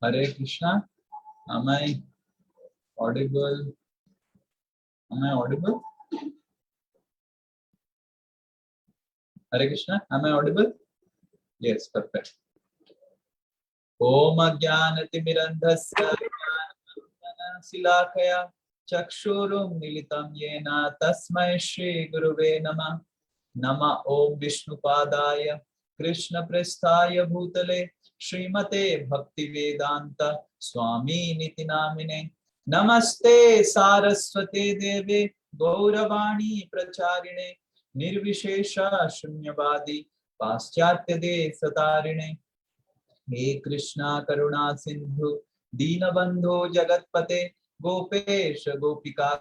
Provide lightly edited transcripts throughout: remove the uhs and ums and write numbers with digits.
Hare Krishna. Am I audible? Am I audible? Hare Krishna. Am I audible? Yes, perfect. Om Ajnanatimirandhasya Silakaya Chakshurum Militam Yena Tasmai Shri Guruve Namah. Nama Om Vishnupadaya Krishna Prasthaya Bhutale Srimate Bhaktivedanta Swami Niti Namine Namaste Saraswate Deve Gauravani Pracharine Nirvishesha Shunyavadi Paschatya De Satarine हे कृष्णा करुणा सिंधु दीनबंधो जगतपते गोपेश गोपिका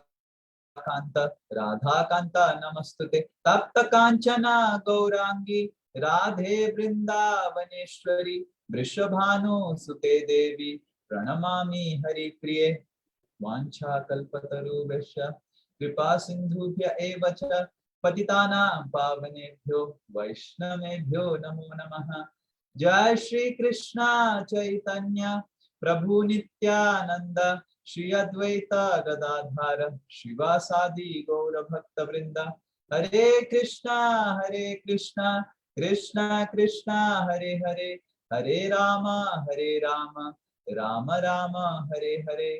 कांता राधा कांता नमस्तुते तप्त कांचना गौरांगी राधे वृंदावनेश्वरी वृषभानु सुते देवी प्रणमामि हरिप्रिये वाञ्छा कल्पतरुभ्यश्च कृपा सिन्धुभ्य एव च पतितानां पावनेभ्यो वैष्णवेभ्यो नमो नमः। जय श्री कृष्णा चैतन्य प्रभु नित्यानंद श्री अद्वैत गदाधर शिवासादि गौर भक्त वृंदा हरे कृष्णा कृष्णा कृष्णा हरे हरे हरे राम राम राम हरे हरे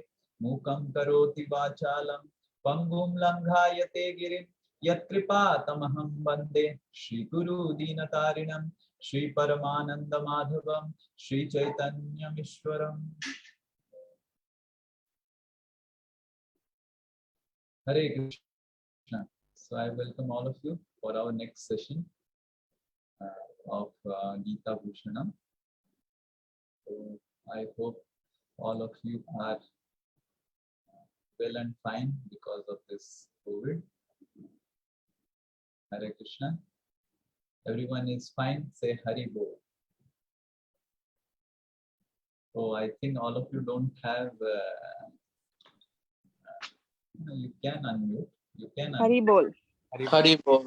मूकं करोति वाचालं पंगुं लंघायते गिरिं यत्कृपातमहं वन्दे श्रीगुरु दीनतारिणं श्री परमानंद माधवम Shri चैतन्यमीश्वरम। Hare Krishna. So I welcome all of you for our next session of Gita Bhushanam. So I hope all of you are well and fine because of this COVID. Hare Krishna. Everyone is fine. Say Hari Bol. So I think all of you don't have. You can unmute. You can unmute. Hari Bol. Hari Bol.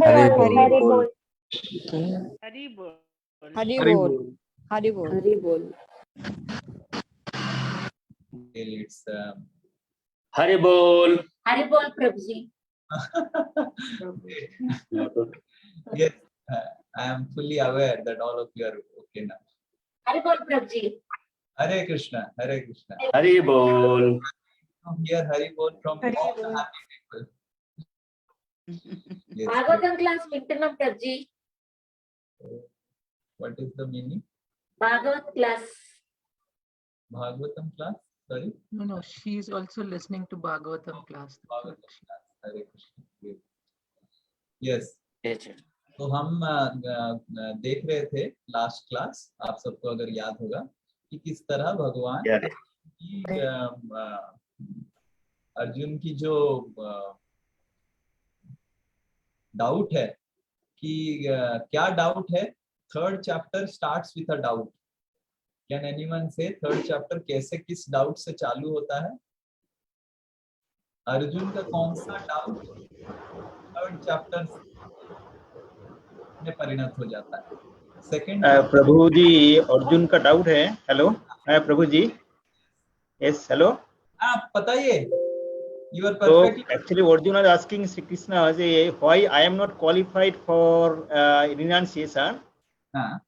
Hari Bol. Hari Bol. Hari Bol. Hari Hari Bol. Bol. Hari Bol. Hari Bol. It's Hari Bol. Hari Bol, Prabhuji. yes, I am fully aware that all of you are okay now. Hari Bol, Prabhuji. Hare Krishna, Hare Krishna. Hari Bol. Here Hari Bol from Hari all the Bol. happy people. Yes, Bhagavatam class Vintanam, Prabhuji. what is the meaning? Bhagavat class. Bhagavatam class? Sorry? No, she is also listening to Bhagavatam class. Bhagavatam class. Hare Krishna. Great. Yes. Yes. तो हम देख रहे थे last class, आप सबको अगर याद होगा कि किस तरह भगवान की अर्जुन की जो डाउट है कि क्या डाउट है, third chapter starts with a doubt. Can anyone से थर्ड चैप्टर कैसे किस डाउट से चालू होता है? अर्जुन का कौन सा डाउट थर्ड चैप्टर में परिणत हो जाता है? सेकंड प्रभु जी, अर्जुन का डाउट है। हेलो प्रभु जी, यस हेलो। आप बताइए। You are So perfect. actually Arjuna is asking Sri Krishna why I am not qualified for renunciation.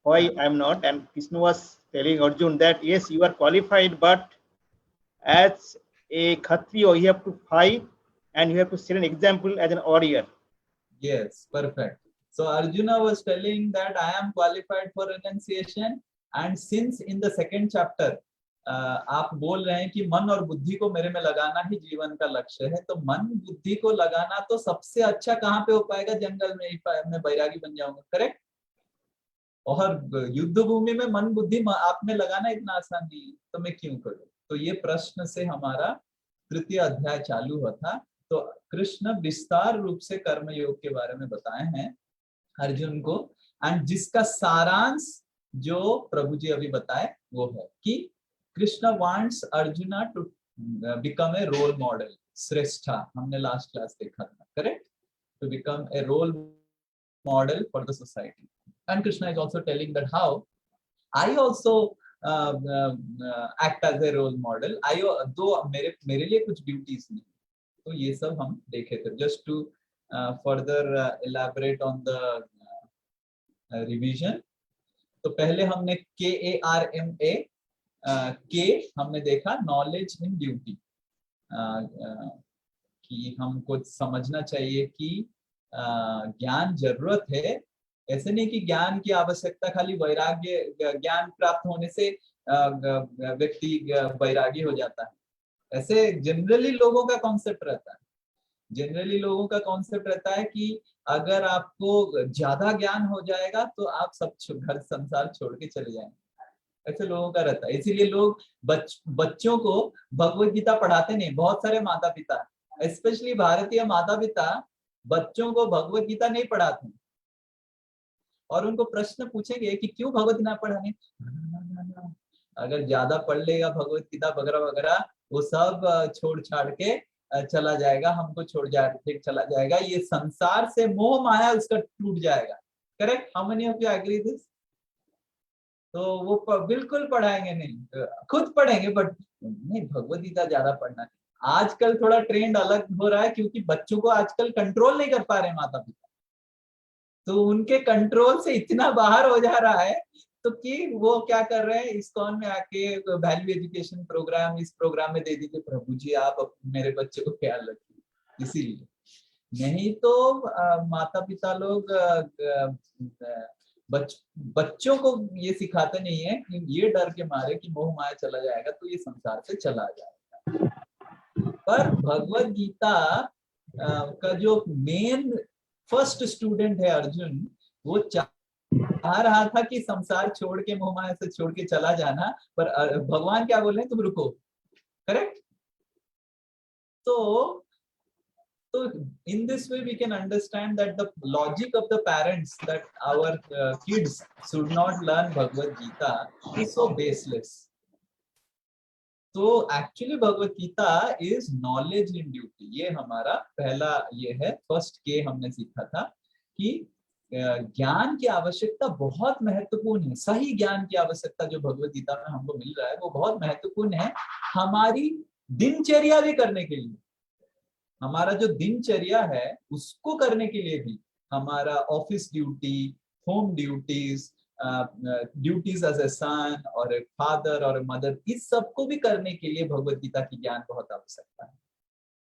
Why I am not? And Krishna was telling Arjun that yes, you are qualified, but as a Kshatriya you have to fight and you have to set an example as an warrior. Yes, perfect. So Arjuna was telling that I am qualified for renunciation, and since in the second chapter आप बोल रहे हैं कि मन और बुद्धि को मेरे में लगाना ही जीवन का लक्ष्य है, तो मन बुद्धि को लगाना तो सबसे अच्छा कहाँ पे हो पाएगा? जंगल में ही मैं बैरागी बन जाऊंगा, करेक्ट? और युद्ध भूमि में मन बुद्धि आप में लगाना इतना आसान नहीं है, तो मैं क्यों करूं? तो ये प्रश्न से हमारा तृतीय अध्याय चालू हुआ था। तो कृष्ण विस्तार रूप से कर्म योग के बारे में बताए हैं अर्जुन को, एंड जिसका सारांश जो प्रभु जी अभी बताए वो है कि Krishna wants Arjuna to become a role model, श्रेष्ठा। हमने लास्ट क्लास देखा था, correct? To become a role model for the society. And Krishna is also telling that how I also act as a role model. दो मेरे लिए कुछ duties नहीं, तो ये सब हम देखे थे just to further elaborate on the revision. तो पहले हमने KARMA के हमने देखा नॉलेज इन ड्यूटी, कि हमको समझना चाहिए कि ज्ञान जरूरत है। ऐसे नहीं कि ज्ञान की आवश्यकता खाली वैराग्य, ज्ञान प्राप्त होने से व्यक्ति वैरागी हो जाता है। ऐसे जनरली लोगों का कॉन्सेप्ट रहता है, जनरली लोगों का कॉन्सेप्ट रहता है कि अगर आपको ज्यादा ज्ञान हो जाएगा तो आप सब घर संसार छोड़ के चले जाएंगे, ऐसे लोगों का रहता है। इसीलिए लोग बच्चों को भगवत गीता पढ़ाते नहीं। बहुत सारे माता पिता, स्पेशली भारतीय माता पिता, बच्चों को भगवत गीता नहीं पढ़ाते, और उनको प्रश्न पूछेंगे कि क्यों भगवत गीता पढ़ाने, अगर ज्यादा पढ़ लेगा भगवत गीता वगैरह वगैरह, वो सब छोड़ छाड़ के चला जाएगा, हमको छोड़ के चला जाएगा, ये संसार से मोह माया उसका टूट जाएगा। Correct? How many of you agree this? तो वो बिल्कुल पढ़ाएंगे नहीं, खुद पढ़ेंगे बट नहीं, भगवत गीता ज्यादा पढ़ना नहीं। आजकल थोड़ा ट्रेंड अलग हो रहा है, क्योंकि बच्चों को आजकल कंट्रोल नहीं कर पा रहे माता पिता, तो उनके कंट्रोल से इतना बाहर हो जा रहा है, तो कि वो क्या कर रहे हैं, इस्कॉन में आके वैल्यू एजुकेशन प्रोग्राम, इस प्रोग्राम में दे दीजिए, प्रभु जी आप मेरे बच्चे को ख्याल रखिए। इसीलिए नहीं तो माता पिता लोग बच्चों को ये सिखाते नहीं है कि ये डर के मारे कि मोह माया चला जाएगा तो ये संसार से चला जाएगा। पर भगवत गीता का जो मेन फर्स्ट स्टूडेंट है अर्जुन, वो चाह रहा था कि संसार छोड़ के, मोह माया से छोड़ के चला जाना, पर भगवान क्या बोल रहे हैं, तुम रुको। करेक्ट? तो in this way we can understand that the logic of the parents that our kids should not learn Bhagavad Gita is so baseless. तो actually Bhagavad Gita is knowledge in duty. ये हमारा पहला ये है, फर्स्ट के हमने सीखा था कि ज्ञान की आवश्यकता बहुत महत्वपूर्ण है। सही ज्ञान की आवश्यकता जो भगवत गीता में हमको मिल रहा है वो बहुत महत्वपूर्ण है हमारी दिनचर्या भी करने के लिए। हमारा जो दिनचर्या है उसको करने के लिए भी, हमारा office duty, home duties, duties as a son और ए फादर और ए मदर, इस सबको भी करने के लिए भगवत गीता की ज्ञान बहुत आवश्यकता है।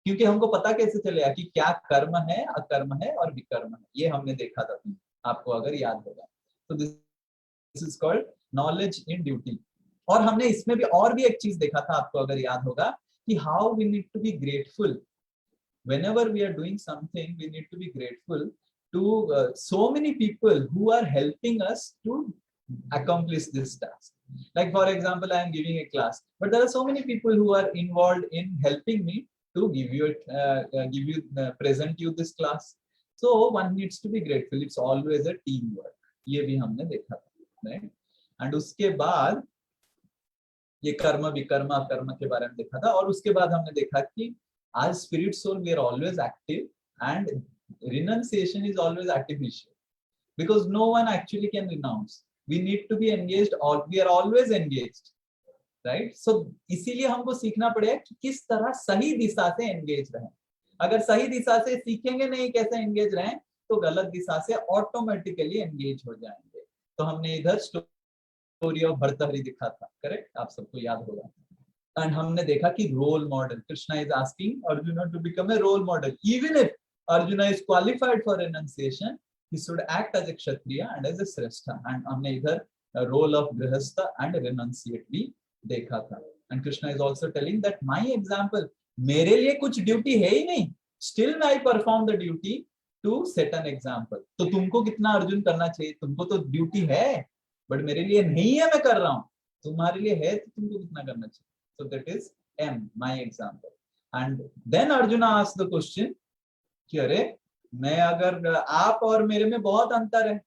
क्योंकि हमको पता कैसे चलेगा कि क्या कर्म है, अकर्म है और विकर्म है। ये हमने देखा था, आपको अगर याद होगा। तो this is called knowledge in duty. और हमने इसमें भी और भी एक चीज देखा था, आपको अगर याद होगा, कि how we need to be grateful whenever we are doing something. We need to be grateful to so many people who are helping us to accomplish this task. Like for example, I am giving a class, but there are so many people who are involved in helping me to present you this class. So one needs to be grateful. It's always a teamwork. ये भी हमने देखा था, right? And उसके बाद ये कर्म विकर्म अकर्म के बारे में देखा था। और उसके बाद हमने देखा कि as spirit soul we are always active, and renunciation is always artificial, because no one actually can renounce. We need to be engaged, or we are always engaged, right? So इसीलिए हमको सीखना पड़ेगा कि किस तरह सही दिशा से एंगेज रहें। अगर सही दिशा से सीखेंगे नहीं कैसे एंगेज रहें, तो गलत दिशा से ऑटोमेटिकली एंगेज हो जाएंगे। तो हमने इधर स्टोरी ऑफ भर्तहरि दिखा था, करेक्ट? आप सबको याद होगा। एंड हमने देखा कि role model, Krishna is asking Arjuna to become a role model. Even if Arjuna is qualified for renunciation, he should act as a kshatriya and as a श्रेष्ठा। एंड हमने इधर role of grihastha and renunciate भी देखा था। And Krishna is also telling that my example, मेरे लिए कुछ duty है ही नहीं, still I perform the duty to set an example. तो तुमको कितना अर्जुन करना चाहिए? तुमको तो ड्यूटी है, बट मेरे लिए नहीं है, मैं कर रहा हूं। तुम्हारे लिए है तो तुमको कितना करना चाहिए? So that is M, my example. And then Arjuna asked the question कि अरे मैं अगर, आप और मेरे में बहुत अंतर है,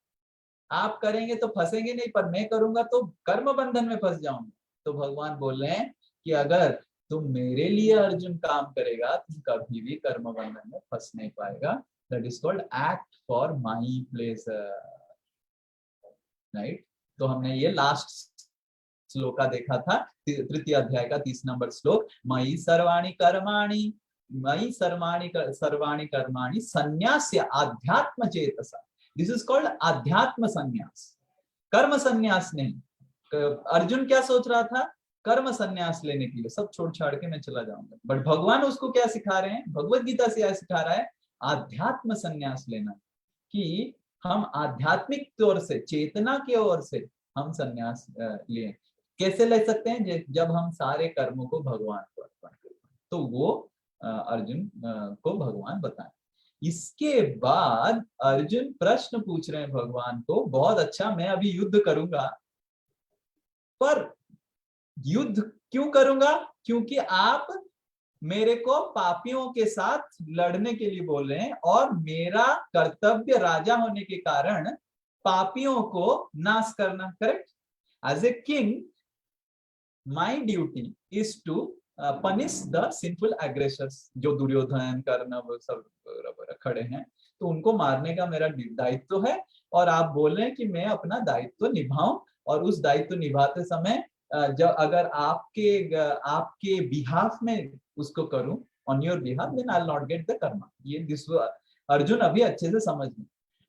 आप करेंगे तो फंसेंगे नहीं, पर मैं करूंगा तो कर्म बंधन में फंस जाऊंगा। तो भगवान बोल रहे हैं कि अगर तुम मेरे लिए अर्जुन काम करेगा, तुम कभी भी कर्म बंधन में फंस नहीं पाएगा। That is called act for my pleasure, right? तो हमने ये लास्ट श्लोका देखा था, तृतीय अध्याय का 30 नंबर श्लोक, मयि सर्वाणि कर्माणि संन्यास्य आध्यात्म चेतसा। दिस इज कॉल्ड आध्यात्म संन्यास, कर्म संन्यास नहीं। अर्जुन क्या सोच रहा था? कर्म संन्यास लेने के लिए, सब छोड़ छाड़ के मैं चला जाऊंगा, बट भगवान उसको क्या सिखा रहे हैं? भगवत गीता से यह सिखा रहा है आध्यात्म संन्यास लेना, कि हम आध्यात्मिक तौर से, चेतना की ओर से हम संन्यास लिए। कैसे ले सकते हैं? जब हम सारे कर्मों को भगवान को अर्पण करें, तो वो अर्जुन को भगवान बताएं। इसके बाद अर्जुन प्रश्न पूछ रहे हैं भगवान को, बहुत अच्छा, मैं अभी युद्ध करूंगा, पर युद्ध क्यों करूंगा? क्योंकि आप मेरे को पापियों के साथ लड़ने के लिए बोल रहे हैं, और मेरा कर्तव्य राजा होने के कारण पापियों को नाश करना। Correct? As a king my duty is to punish the sinful aggressors. जो दुर्योधन, कर्ण, वो सब खड़े हैं, तो उनको मारने का मेरा दायित्व है, और आप बोल रहे हैं कि मैं अपना दायित्व निभाऊं, और उस दायित्व निभाते समय जब अगर आपके बिहाफ में उसको करूं, on your behalf, then I will not get the karma. ये दिस अर्जुन अभी अच्छे से समझ नहीं।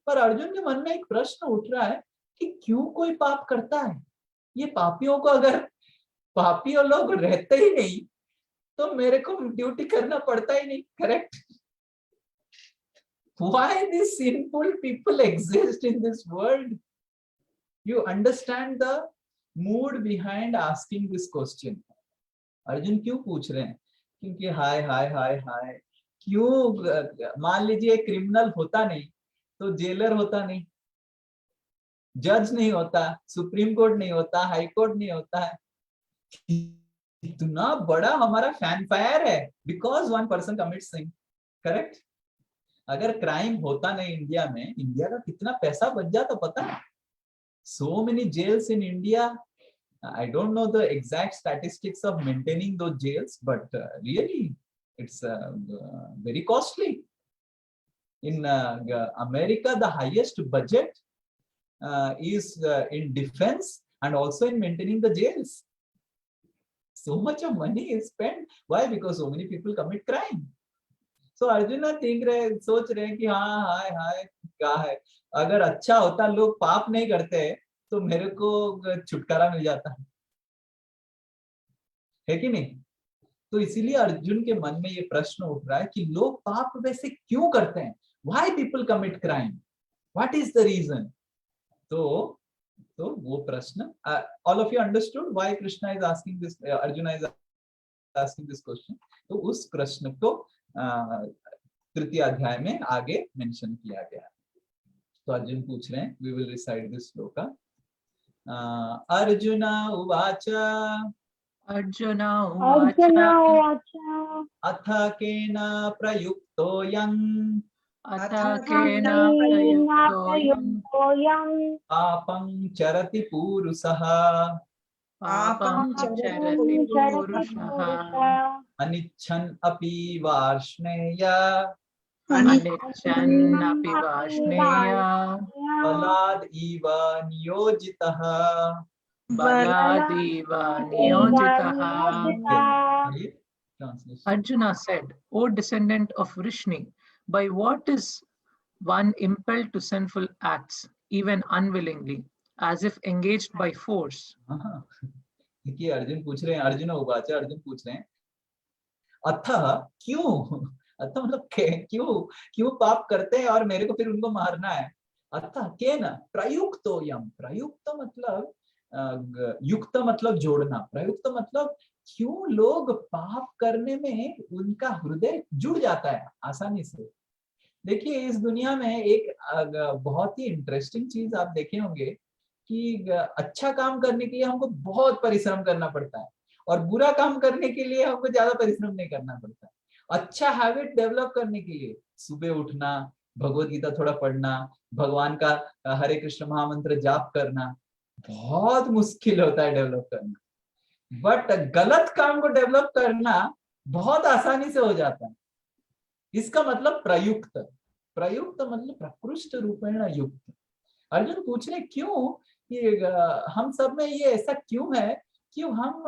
पर अर्जुन के मन में एक प्रश्न उठ रहा है कि क्यों कोई पाप करता है? ये पापियों को, अगर पापी और लोग रहते ही नहीं तो मेरे को ड्यूटी करना पड़ता ही नहीं। Correct? Why these sinful people exist in this world? You understand the mood behind asking this question. Arjun क्यों पूछ रहे हैं? क्योंकि हाय हाय हाय हाय, क्यों? मान लीजिए क्रिमिनल होता नहीं तो जेलर होता नहीं, जज नहीं होता, सुप्रीम कोर्ट नहीं होता, हाई कोर्ट नहीं होता है। इतना बड़ा हमारा फैनफायर है because one person commits sin. Correct? अगर क्राइम होता नहीं इंडिया में, इंडिया का कितना पैसा बच जाता पता है? So many jails in India. I don't know the exact statistics of maintaining those jails, but really, it's very costly. In America, the highest budget is in defense and also in maintaining the jails. So much of money is spent. Why? Because so many people commit crime. So Arjun सोच रहे हैं कि हाँ हाय हाय क्या है, अगर अच्छा होता, लोग पाप नहीं करते तो मेरे को छुटकारा मिल जाता है कि नहीं? तो इसीलिए अर्जुन के मन में ये प्रश्न उठ रहा है कि लोग पाप वैसे क्यों करते हैं? Why people commit crime? What is the reason? तो वो प्रश्न, all of you understood why Krishna is asking this, Arjuna is asking this question. तो उस प्रश्न को तृतीय अध्याय में आगे मेंशन किया गया है। तो अर्जुन पूछ रहे हैं, we will recite this shloka. Arjun उवाच अथ केन प्रयुक्तोऽयं पापं चरति पूरुषः अनिच्छन् अपि वार्ष्णेय बलाद् इव नियोजितः। Arjuna said, O descendant of Vrishni, by what is one impelled to sinful acts, even unwillingly, as if engaged by force? देखिए अर्जुन पूछ रहे हैं, अर्जुन उवाच, अर्जुन पूछ रहे हैं अतः क्यों, अतः मतलब क्यों पाप करते हैं और मेरे को फिर उनको मारना है? अतः केन प्रयुक्तोऽयं, प्रयुक्त मतलब युक्त मतलब जोड़ना, प्रयुक्त मतलब क्यों लोग पाप करने में उनका हृदय जुड़ जाता है आसानी से। देखिए इस दुनिया में एक बहुत ही इंटरेस्टिंग चीज आप देखे होंगे कि अच्छा काम करने के लिए हमको बहुत परिश्रम करना पड़ता है, और बुरा काम करने के लिए हमको ज्यादा परिश्रम नहीं करना पड़ता है। अच्छा हैबिट डेवलप करने के लिए सुबह उठना, भगवत गीता थोड़ा पढ़ना, भगवान का हरे कृष्ण महामंत्र जाप करना बहुत मुश्किल होता है डेवलप करना, बट गलत काम को डेवलप करना बहुत आसानी से हो जाता है। इसका मतलब प्रयुक्त, प्रयुक्त मतलब प्रकृष्ट रूपेण युक्त। अर्जुन पूछ रहे क्यों, ये हम सब में ये ऐसा क्यों है क्यों हम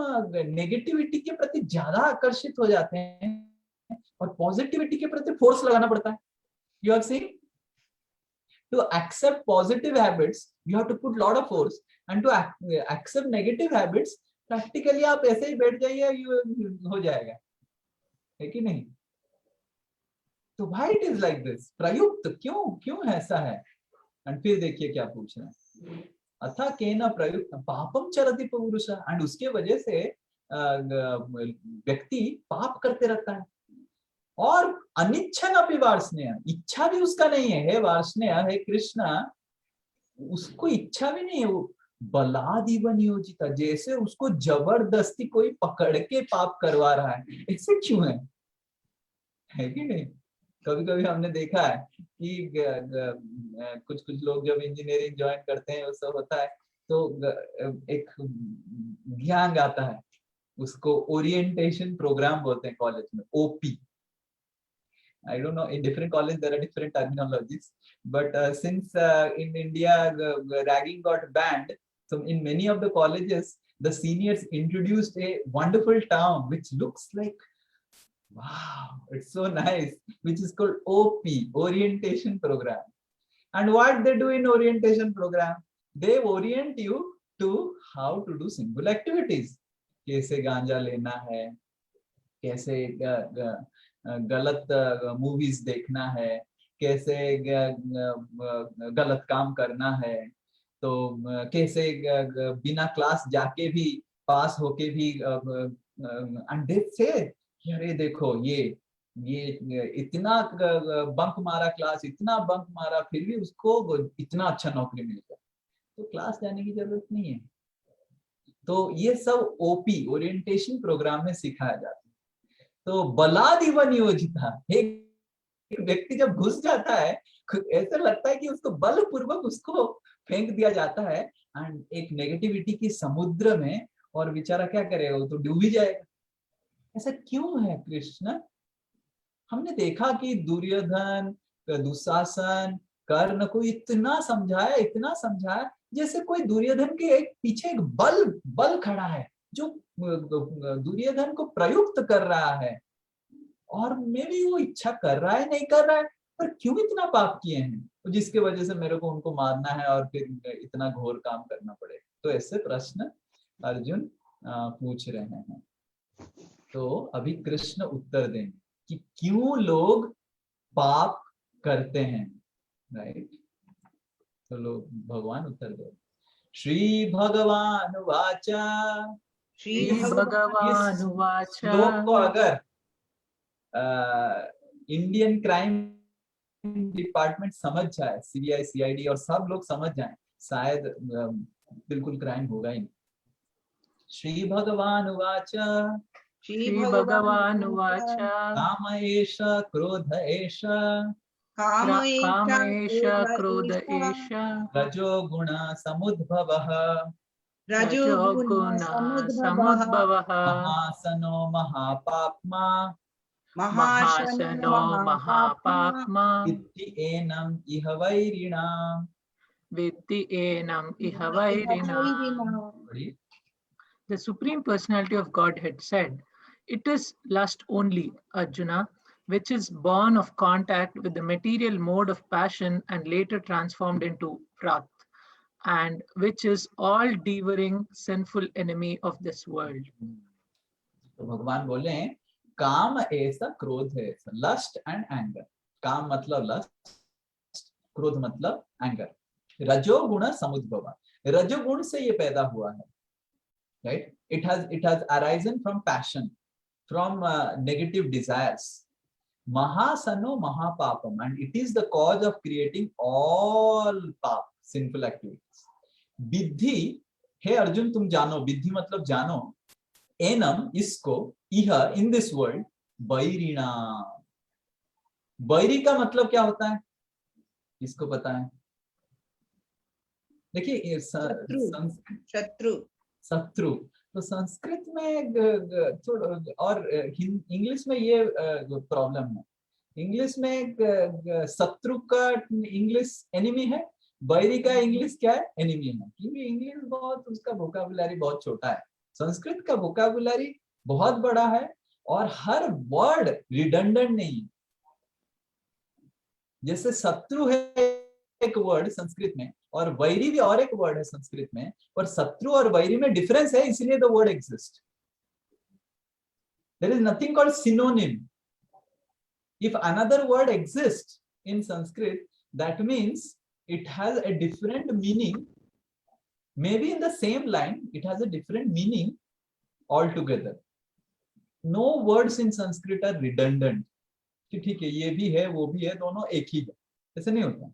नेगेटिविटी के प्रति ज्यादा आकर्षित हो जाते हैं और पॉजिटिविटी के प्रति फोर्स लगाना पड़ता है. You have seen, to accept positive habits you have to put lot of force, and to accept negative habits practically आप ऐसे ही बैठ जाइए, हो जाएगा, है कि नहीं? तो why it is like this? प्रयुक्त क्यों ऐसा है? and फिर देखिए क्या पूछ रहे हैं. अथा केन प्रयुक्त पापम चरति पौरुषः, and उसके वजह से व्यक्ति पाप करते रहता है. और अनिच्छन अपि वार्ष्णेय, इच्छा भी उसका नहीं है. हे वार्ष्णेय, हे कृष्ण, उसको इच्छा भी नहीं है. वो बलादिव नियोजिता, जैसे उसको जबरदस्ती कोई पकड़ के पाप करवा रहा है. ऐसे क्यों है कि नहीं? कभी कभी हमने देखा है कि कुछ लोग जब इंजीनियरिंग ज्वाइन करते हैं, वो सब होता है, तो एक ज्ञान आता है, उसको ओरिएंटेशन प्रोग्राम बोलते हैं कॉलेज में, OP. I don't know, in different colleges there are different terminologies, but since in India ragging got banned, so in many of the colleges the seniors introduced a wonderful term which looks like, wow, it's so nice, which is called OP, orientation program. And what they do in orientation program, they orient you to how to do sinful activities. कैसे गांजा लेना है, कैसे गलत movies देखना है, कैसे गलत काम करना है, तो कैसे बिना क्लास जाके भी पास होके भी अंडे से, अरे देखो ये इतना बंक मारा क्लास, इतना बंक मारा, फिर भी उसको इतना अच्छा नौकरी मिल गया. तो क्लास जाने की जरूरत नहीं है. तो ये सब ओपी, ओरिएंटेशन प्रोग्राम में सिखाया जाता है. तो बलादिव नियोजिता, एक व्यक्ति जब घुस जाता है, ऐसा लगता है कि उसको बलपूर्वक उसको फेंक दिया जाता है एंड एक नेगेटिविटी की समुद्र में, और बेचारा क्या करेगा, वो तो डूब ही जाएगा. ऐसा क्यों है कृष्ण? हमने देखा कि दुर्योधन, दुशासन, कर्ण को इतना समझाया जैसे कोई दुर्योधन के पीछे एक बल खड़ा है जो दुर्योधन को प्रयुक्त कर रहा है, और मे भी वो इच्छा कर रहा है, नहीं कर रहा है, पर क्यों इतना पाप किए हैं जिसके वजह से मेरे को उनको मारना है और फिर इतना घोर काम करना पड़े. तो ऐसे प्रश्न अर्जुन पूछ रहे हैं. तो अभी कृष्ण उत्तर देंगे कि क्यों लोग पाप करते हैं, राइट? तो लोग भगवान उत्तर दे. श्री भगवान वाचा, श्री भगवान उवाच. लोग को अगर इंडियन क्राइम डिपार्टमेंट समझ जाए, सीबीआई, सीआईडी और सब लोग समझ जाएं, शायद बिल्कुल क्राइम होगा ही नहीं. श्री भगवान उवाच, श्री भगवान उवाच. काम एष क्रोध एष, काम एष क्रोध एष, रजो गुण समुद्भवः, रजोगुण समुद्भवः, महासनो महापाप्मा, महाशनो महापाप्मा, विद्धि एनम् इह वैरिणाम्. विद्धि एनम् इह वैरिणाम्. The Supreme Personality of Godhead said, "It is lust only, Arjuna, which is born of contact with the material mode of passion and later transformed into wrath, and which is all devouring sinful enemy of this world." तो भगवान बोले हैं, काम ऐसा, क्रोध है ऐसा, lust and anger. काम मतलब लस्ट, क्रोध मतलब एंगर. रजोगुण समुद्भव, रजोगुण से ये पैदा हुआ है, right? It has arisen from passion, from negative desires. Mahasano mahapapam, and it is the cause of creating all pap, sinful activities. Viddhi, हे अर्जुन तुम जानो, विद्धि मतलब जानो, एनम इसको, इह in this world, बैरिणा. बैरी का मतलब क्या होता है, इसको पता है? देखिए शत्रु. तो संस्कृत में थोड़ा, और इंग्लिश में ये प्रॉब्लम है. इंग्लिश में शत्रु का इंग्लिश एनिमी है, बैरी का इंग्लिश क्या है, एनिमी है, क्योंकि इंग्लिश बहुत, उसका वोकैबुलरी बहुत छोटा है. संस्कृत का वोकैबुलरी बहुत बड़ा है और हर वर्ड रिडंडेंट नहीं। जैसे शत्रु है एक वर्ड संस्कृत में, और वैरी भी और एक वर्ड है संस्कृत में, और शत्रु और वैरी में डिफरेंस है, इसलिए the word exist. There is nothing called synonym. If another word exist in Sanskrit, that means it has a different meaning, maybe in the same line it has a different meaning altogether. No words in Sanskrit are redundant कि ठीक है ये भी है वो भी है, दोनों एक ही है, ऐसे नहीं होता।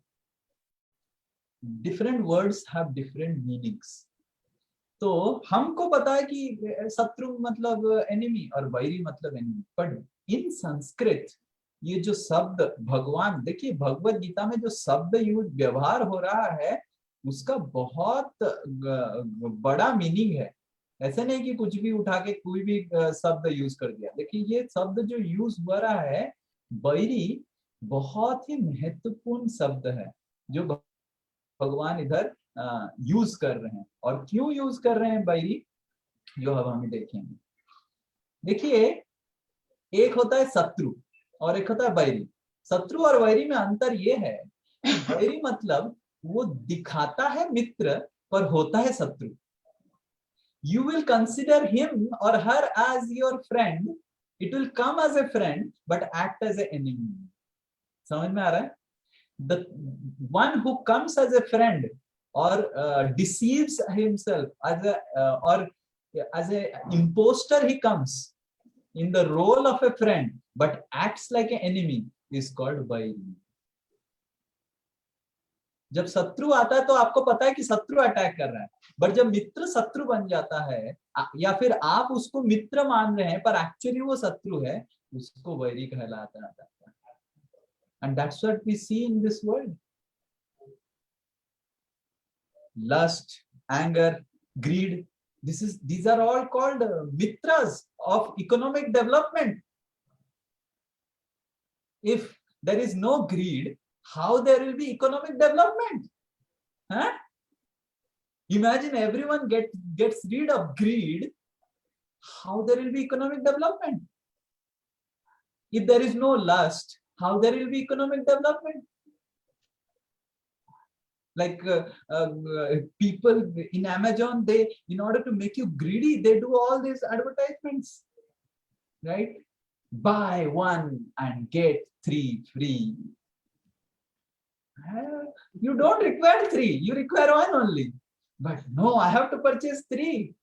Different words have different meanings. तो हमको पता है कि शत्रु मतलब एनिमी और वैरी मतलब एनिमी, बट इन संस्कृत ये जो शब्द भगवान, देखिए भगवत गीता में जो शब्द यूज व्यवहार हो रहा है उसका बहुत बड़ा मीनिंग है। ऐसे नहीं कि कुछ भी उठा के कोई भी शब्द यूज कर दिया। देखिए ये शब्द जो यूज हो रहा है बैरी, बहुत ही महत्वपूर्ण शब्द है जो भगवान इधर यूज कर रहे हैं। और क्यों यूज कर रहे हैं बैरी, जो अब हम देखेंगे। देखिए एक होता है शत्रु और एक होता है बैरी। शत्रु और बैरी में अंतर ये है कि बैरी मतलब वो दिखाता है मित्र पर होता है शत्रु। You will consider him or her as your friend. It will come as a friend but act as an enemy. समझ में आ रहा है? The one who comes as a friend or deceives himself as a imposter, he comes in the role of a friend but acts like an enemy, is called बैरी। जब शत्रु आता है तो आपको पता है कि शत्रु अटैक कर रहा है, बट जब मित्र शत्रु बन जाता है या फिर आप उसको मित्र मान रहे हैं पर एक्चुअली वो शत्रु है, उसको बैरी कहलाता है। And that's what we see in this world. Lust, anger, greed, these are all called mitras of economic development. If there is no greed, how there will be economic development? Huh? Imagine everyone gets rid of greed, how there will be economic development? If there is no lust, how there will be economic development? Like people in Amazon, they, in order to make you greedy, they do all these advertisements, right? Buy one and get 3 free. You don't require 3, you require 1 only. But no, I have to purchase 3.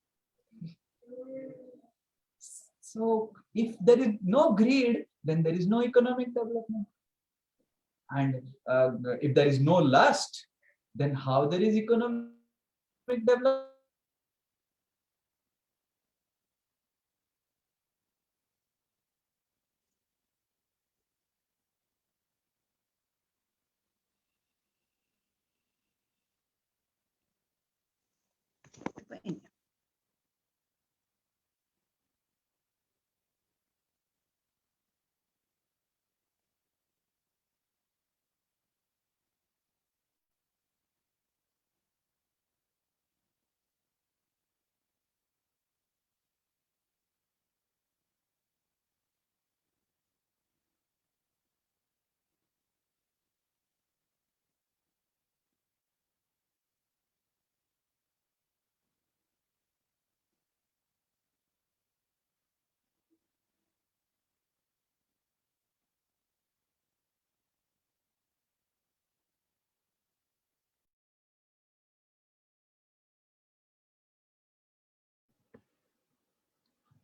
So if there is no greed, then there is no economic development. And if there is no lust, then how there is economic development?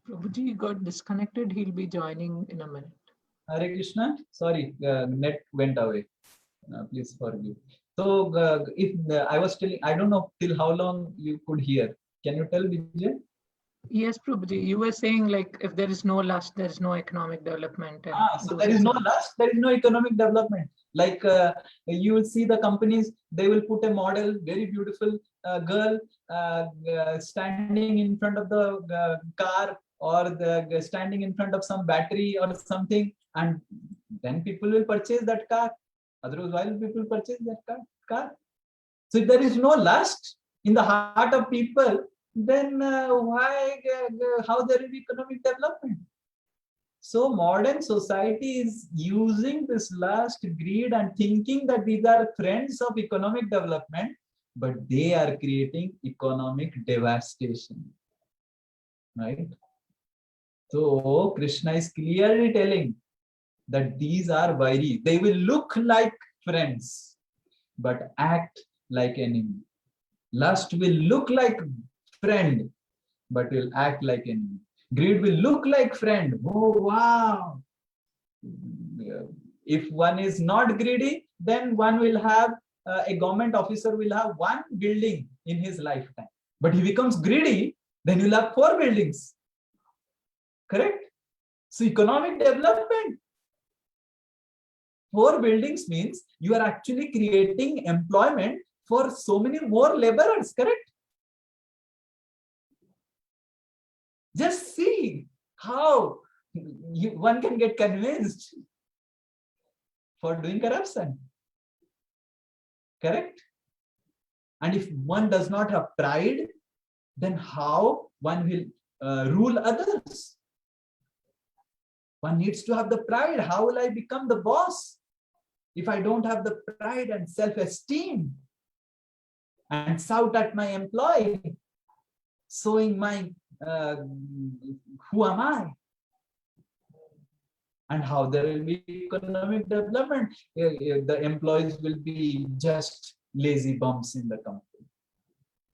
Prabhuji got disconnected. He'll be joining in a minute. Hare Krishna. Sorry, net went away. Please forgive. So if I was telling, I don't know till how long you could hear. Can you tell, Vijay? Yes, Prabhuji, you were saying like if there is no lust, there is no economic development. So there is no lust, there is no economic development. Like you will see the companies, they will put a model, very beautiful girl standing in front of the car, or standing in front of some battery or something, and then people will purchase that car. Otherwise, why will people purchase that car? So if there is no lust in the heart of people, then how there will be economic development? So modern society is using this lust, greed, and thinking that these are friends of economic development, but they are creating economic devastation, right? So Krishna is clearly telling that these are vairi. They will look like friends, but act like enemy. Lust will look like friend, but will act like enemy. Greed will look like friend. Oh, wow. If one is not greedy, then one will have, a government officer will have one building in his lifetime. But he becomes greedy, then he'll have 4 buildings. Correct? So economic development. 4 buildings means you are actually creating employment for so many more laborers, correct? Just see how one can get convinced for doing corruption, correct? And if one does not have pride, then how one will rule others? One needs to have the pride. How will I become the boss if I don't have the pride and self-esteem and shout at my employee, showing my who am I? And how there will be economic development? The employees will be just lazy bums in the company.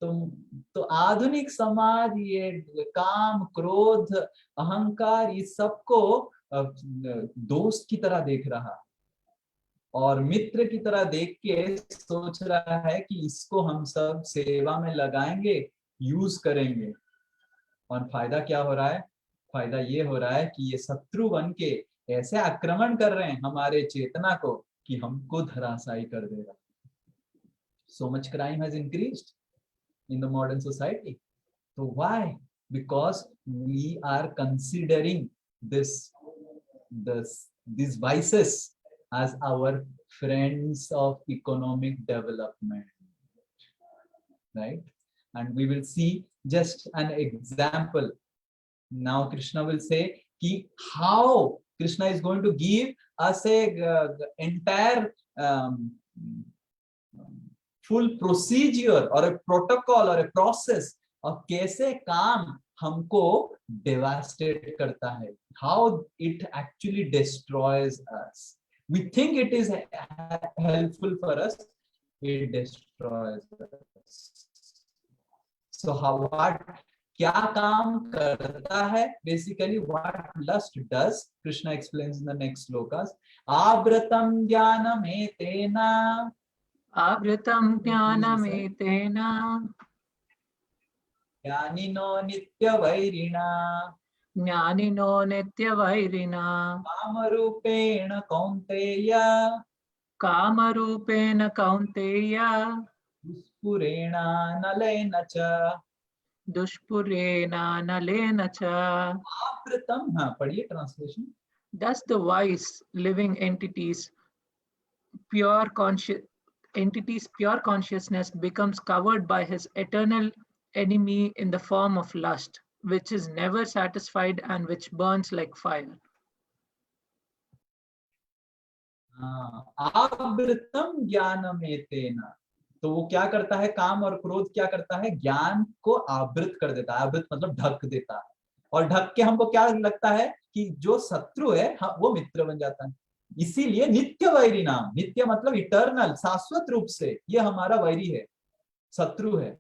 तो आधुनिक समाज ये काम, क्रोध, अहंकार, इस सबको दोस्त की तरह देख रहा है और मित्र की तरह देख के सोच रहा है कि इसको हम सब सेवा में लगाएंगे, यूज करेंगे। और फायदा क्या हो रहा है? फायदा ये हो रहा है कि ये शत्रु बन के ऐसे आक्रमण कर रहे हैं हमारे चेतना को कि हमको धराशायी कर देगा। So much crime has increased in the modern society. So why? Because we are considering these vices as our friends of economic development, right? And we will see just an example. Now Krishna will say how Krishna is going to give us a entire full procedure or a protocol or a process of कैसे काम हमको devastate करता है, how it actually destroys us. We think it is helpful for us, it destroys us. So what क्या काम करता है? Basically what lust does, Krishna explains in the next slokas. Abratam jnanam etena, Avritam jnanam Jnanino nitya vairina, Jnanino nitya vairina, Kamarupena kaunteya, Kamarupena kaunteya, Duspurena nalena cha. Dushpurena nalena cha. Apratam, हाँ पढ़िए translation. Thus the wise living entities, pure consciousness becomes covered by his eternal enemy in the form of lust, which is never satisfied and which burns like fire. आवृतम ज्ञानमेतेन, तो वो क्या करता है? काम और क्रोध क्या करता है? ज्ञान को आवृत कर देता है। आवृत मतलब ढक देता है, और ढक के हमको क्या लगता है कि जो शत्रु है वो मित्र बन जाता है। इसीलिए नित्य वैरी नाम, नित्य मतलब इटर्नल, शाश्वत रूप से ये हमारा वैरी है, शत्रु है।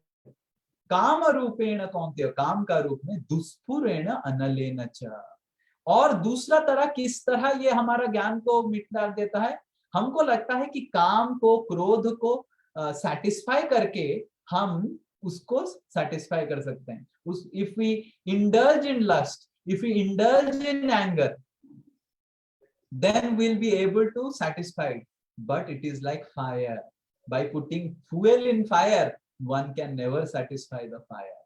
काम रूपेण कौन्तेय, काम का रूप में, दुष्पुरेण अनलेन च, और दूसरा तरह किस तरह ये हमारा ज्ञान को मिटा देता है? हमको लगता है कि काम को, क्रोध को सेटिस्फाई करके हम उसको सेटिस्फाई कर सकते हैं। If we indulge in lust, if we indulge in anger, then we'll be able to satisfy it. But it is like fire. By putting fuel in fire, one can never satisfy the fire.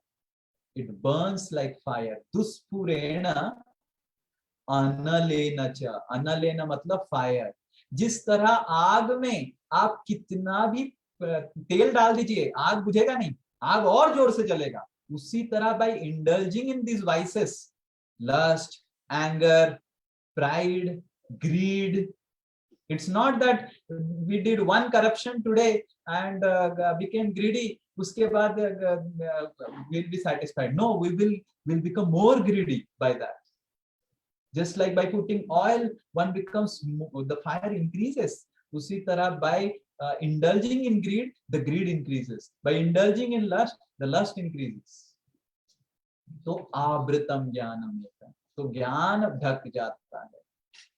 It burns like fire. Duspurena analena cha. Analena मतलब fire. जिस तरह आग में आप कितना भी तेल डाल दीजिए, आग बुझेगा नहीं, आग और जोर से जलेगा। उसी तरह by indulging in these vices, lust, anger, pride, greed, it's not that we did one corruption today and became greedy, uske baad we'll be satisfied. No, we'll become more greedy by that. Just like by putting oil, one becomes, the fire increases. Usi tarah by indulging in greed, the greed increases. By indulging in lust, the lust increases. तो आवृतम ज्ञानम, तो ज्ञान ढक जाता है,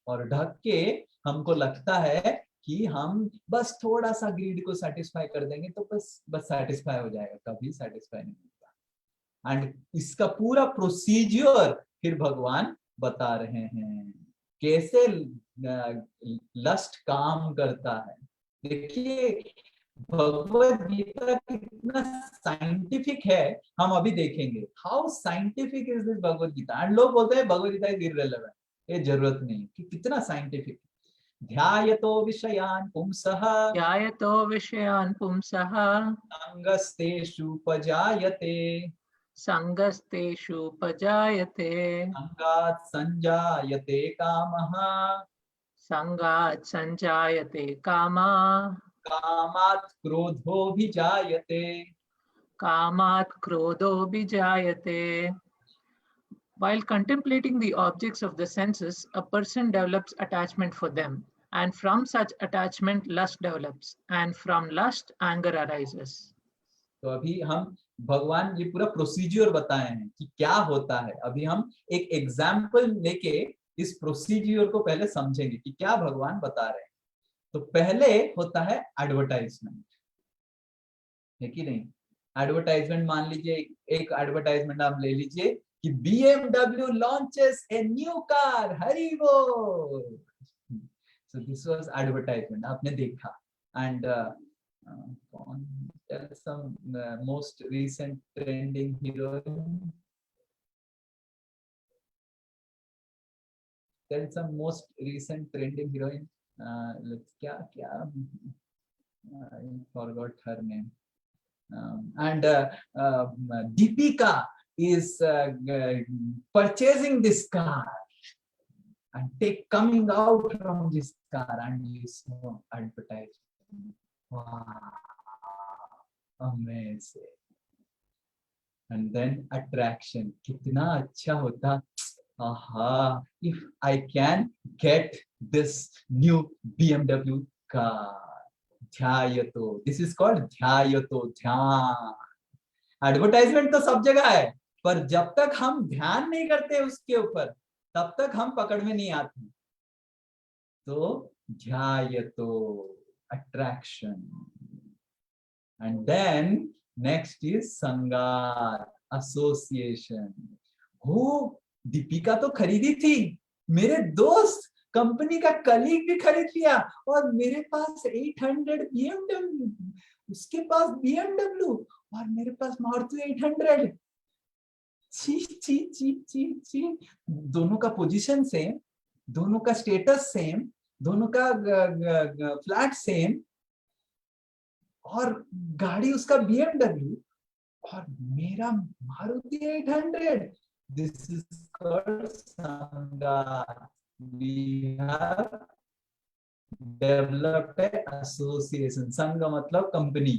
और ढक के हमको लगता है कि हम बस थोड़ा सा ग्रीड को सेटिस्फाई कर देंगे तो बस सेटिस्फाई हो जाएगा, कभी सेटिस्फाई नहीं होता। एंड इसका पूरा प्रोसीजर फिर भगवान बता रहे हैं कैसे लस्ट काम करता है। देखिए भगवद गीता कितना साइंटिफिक है, हम अभी देखेंगे how scientific is this Bhagavad Gita. एंड लोग बोलते हैं भगवद गीता इज इररिलेवेंट, ये जरूरत नहीं कि कितना साइंटिफिक। ध्यायतो विषयान् पुंसः, ध्यायतो विषयान् पुंसः, संगस्तेषुपजायते, संगस्तेषुपजायते, संगात् संजायते कामः, संगात् संजायते कामः, कामात् क्रोधोऽभिजायते, कामात् क्रोधोऽभिजायते. While contemplating the objects of the senses, a person develops attachment for them, and from such attachment lust develops, and from lust anger arises. तो अभी हम भगवान ये पूरा प्रोसीजर बताए हैं कि क्या होता है। अभी हम एक एग्जाम्पल लेके इस प्रोसीजर को पहले समझेंगे कि क्या भगवान बता रहे हैं। तो पहले होता है एडवर्टाइजमेंट, है कि नहीं। एडवर्टाइजमेंट मान लीजिए, एक एडवर्टाइजमेंट आप ले लीजिए कि BMW launches a new car, Hari बोल। So this was advertisement, आपने देखा। And tell some most recent trending heroine. Tell some most recent trending heroine. Let's क्या I forgot her name. And Deepika is purchasing this car and coming out from this car, and you saw advertisement. Wow, amazing. And then attraction, कितना अच्छा होता। Aha, if I can get this new BMW car. ध्यायतो, this is called ध्यायतो, ध्यान। Advertisement तो सब जगह है, पर जब तक हम ध्यान नहीं करते उसके ऊपर तब तक हम पकड़ में नहीं आते। तो ध्यायतो, attraction. And then next is संगात, एसोसिएशन। हो, दीपिका तो खरीदी थी, मेरे दोस्त कंपनी का कलीग भी खरीद लिया, और मेरे पास 800 BMW, उसके पास BMW, और मेरे पास मारुति 800। ची ची ची ची ची, दोनों का पोजीशन सेम, दोनों का स्टेटस सेम, दोनों का फ्लैट सेम, और गाड़ी उसका BMW और मेरा मारुति 800। दिस इज कॉल्ड संगात। We have developed an association. संघ मतलब कंपनी,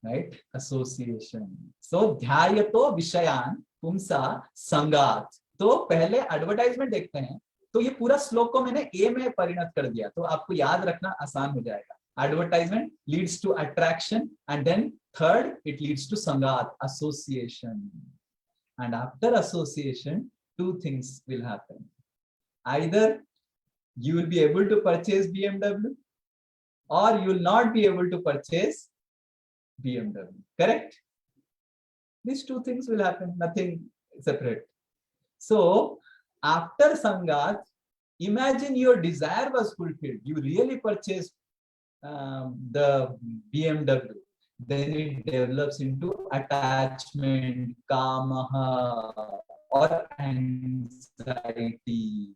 right? Association. So ध्यायतो विषयान् पुंसा संगात। तो पहले एडवर्टाइजमेंट देखते हैं। तो ये पूरा श्लोक को मैंने ए में परिणत कर दिया, तो आपको याद रखना आसान हो जाएगा। Advertisement leads to attraction, and then third it leads to संगात, association. And after association two things will happen. Either you will be able to purchase BMW, or you will not be able to purchase BMW. Correct? These two things will happen, nothing separate. So after Sangat, imagine your desire was fulfilled. You really purchased the BMW. Then it develops into attachment, kamaha, or anxiety.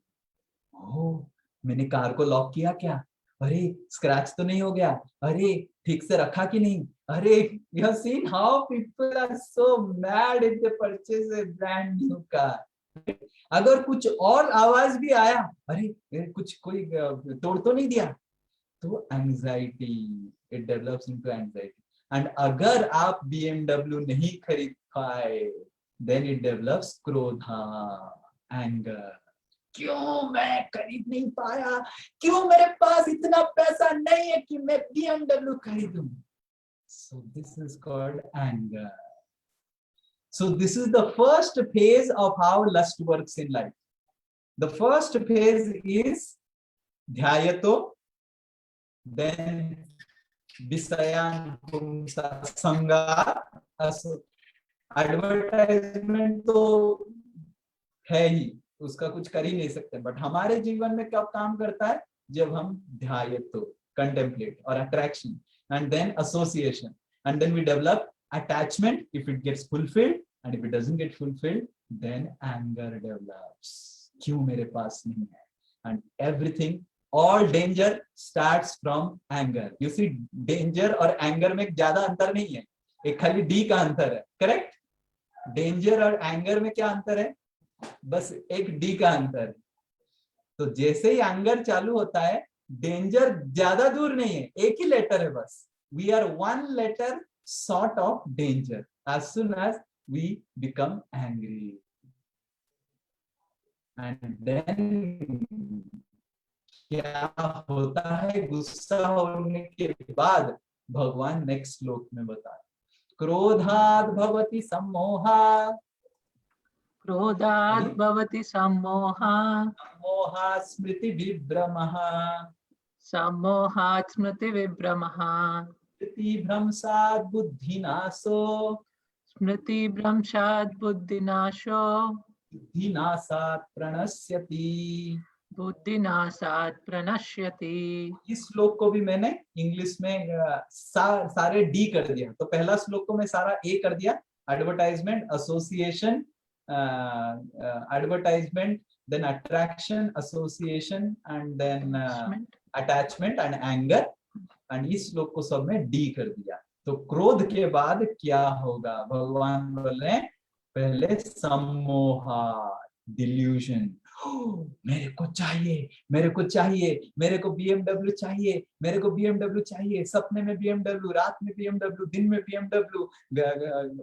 Oh, मैंने car को lock किया क्या? अरे scratch तो नहीं हो गया, अरे ठीक से रखा कि नहीं, अरे you have seen how people are so mad if they purchase a brand new car. अगर कुछ और आवाज भी आया, अरे कुछ कोई तोड़ तो नहीं दिया, तो anxiety, it develops into anxiety. And अगर आप BMW नहीं खरीद पाए, देन इट डेवलप्स क्रोधा, एंगर. क्यों मैं खरीद नहीं पाया, क्यों मेरे पास इतना पैसा नहीं है कि मैं BMW खरीदूं. So this is called anger. So this is the first phase of how lust works in life. The first phase is dhyayato, then visayan pumsa sanga. Advertisement तो है ही, उसका कुछ कर ही नहीं सकते, बट हमारे जीवन में क्या काम करता है, जब हम ध्यायतो, कंटेम्पलेट, और attraction, and then association, and then we develop attachment if it gets fulfilled, and if it doesn't get fulfilled, then anger develops. क्यों मेरे पास नहीं है, and everything, all danger starts from anger. You see, danger और anger में ज्यादा अंतर नहीं है, एक खाली D का अंतर है, करेक्ट. डेंजर और एंगर में क्या अंतर है, बस एक D का अंतर है. तो जैसे ही एंगर चालू होता है, डेंजर ज्यादा दूर नहीं है, एक ही लेटर है बस. We are one letter short of danger as soon as we become angry. And then क्या होता है, गुस्सा होने के बाद भगवान नेक्स्ट श्लोक में बता, क्रोधात् भवति सम्मोहा, क्रोधात् भवति सम्मोहा, सम्मोहात् स्मृति विभ्रमः, सम्मोहात् स्मृति विभ्रमः, स्मृति भ्रंशात् बुद्धिनाशो, स्मृति भ्रंशात् बुद्धिनाशो, बुद्धिनाशात् प्रणश्यति. बुद्धिनाशात् प्रणश्यति. इस श्लोक को भी मैंने इंग्लिश में सारे डी कर दिया. तो पहला श्लोक को मैं सारा ए कर दिया, advertisement, association, advertisement, then attraction, association, and then attachment and anger. And इस श्लोक को सब में डी कर दिया. तो क्रोध के बाद क्या होगा, भगवान बोल रहे हैं, पहले सम्मोहा, डिल्यूजन. मेरे को चाहिए, मेरे को चाहिए, मेरे को BMW चाहिए, मेरे को BMW चाहिए, सपने में BMW, रात में BMW, दिन में BMW,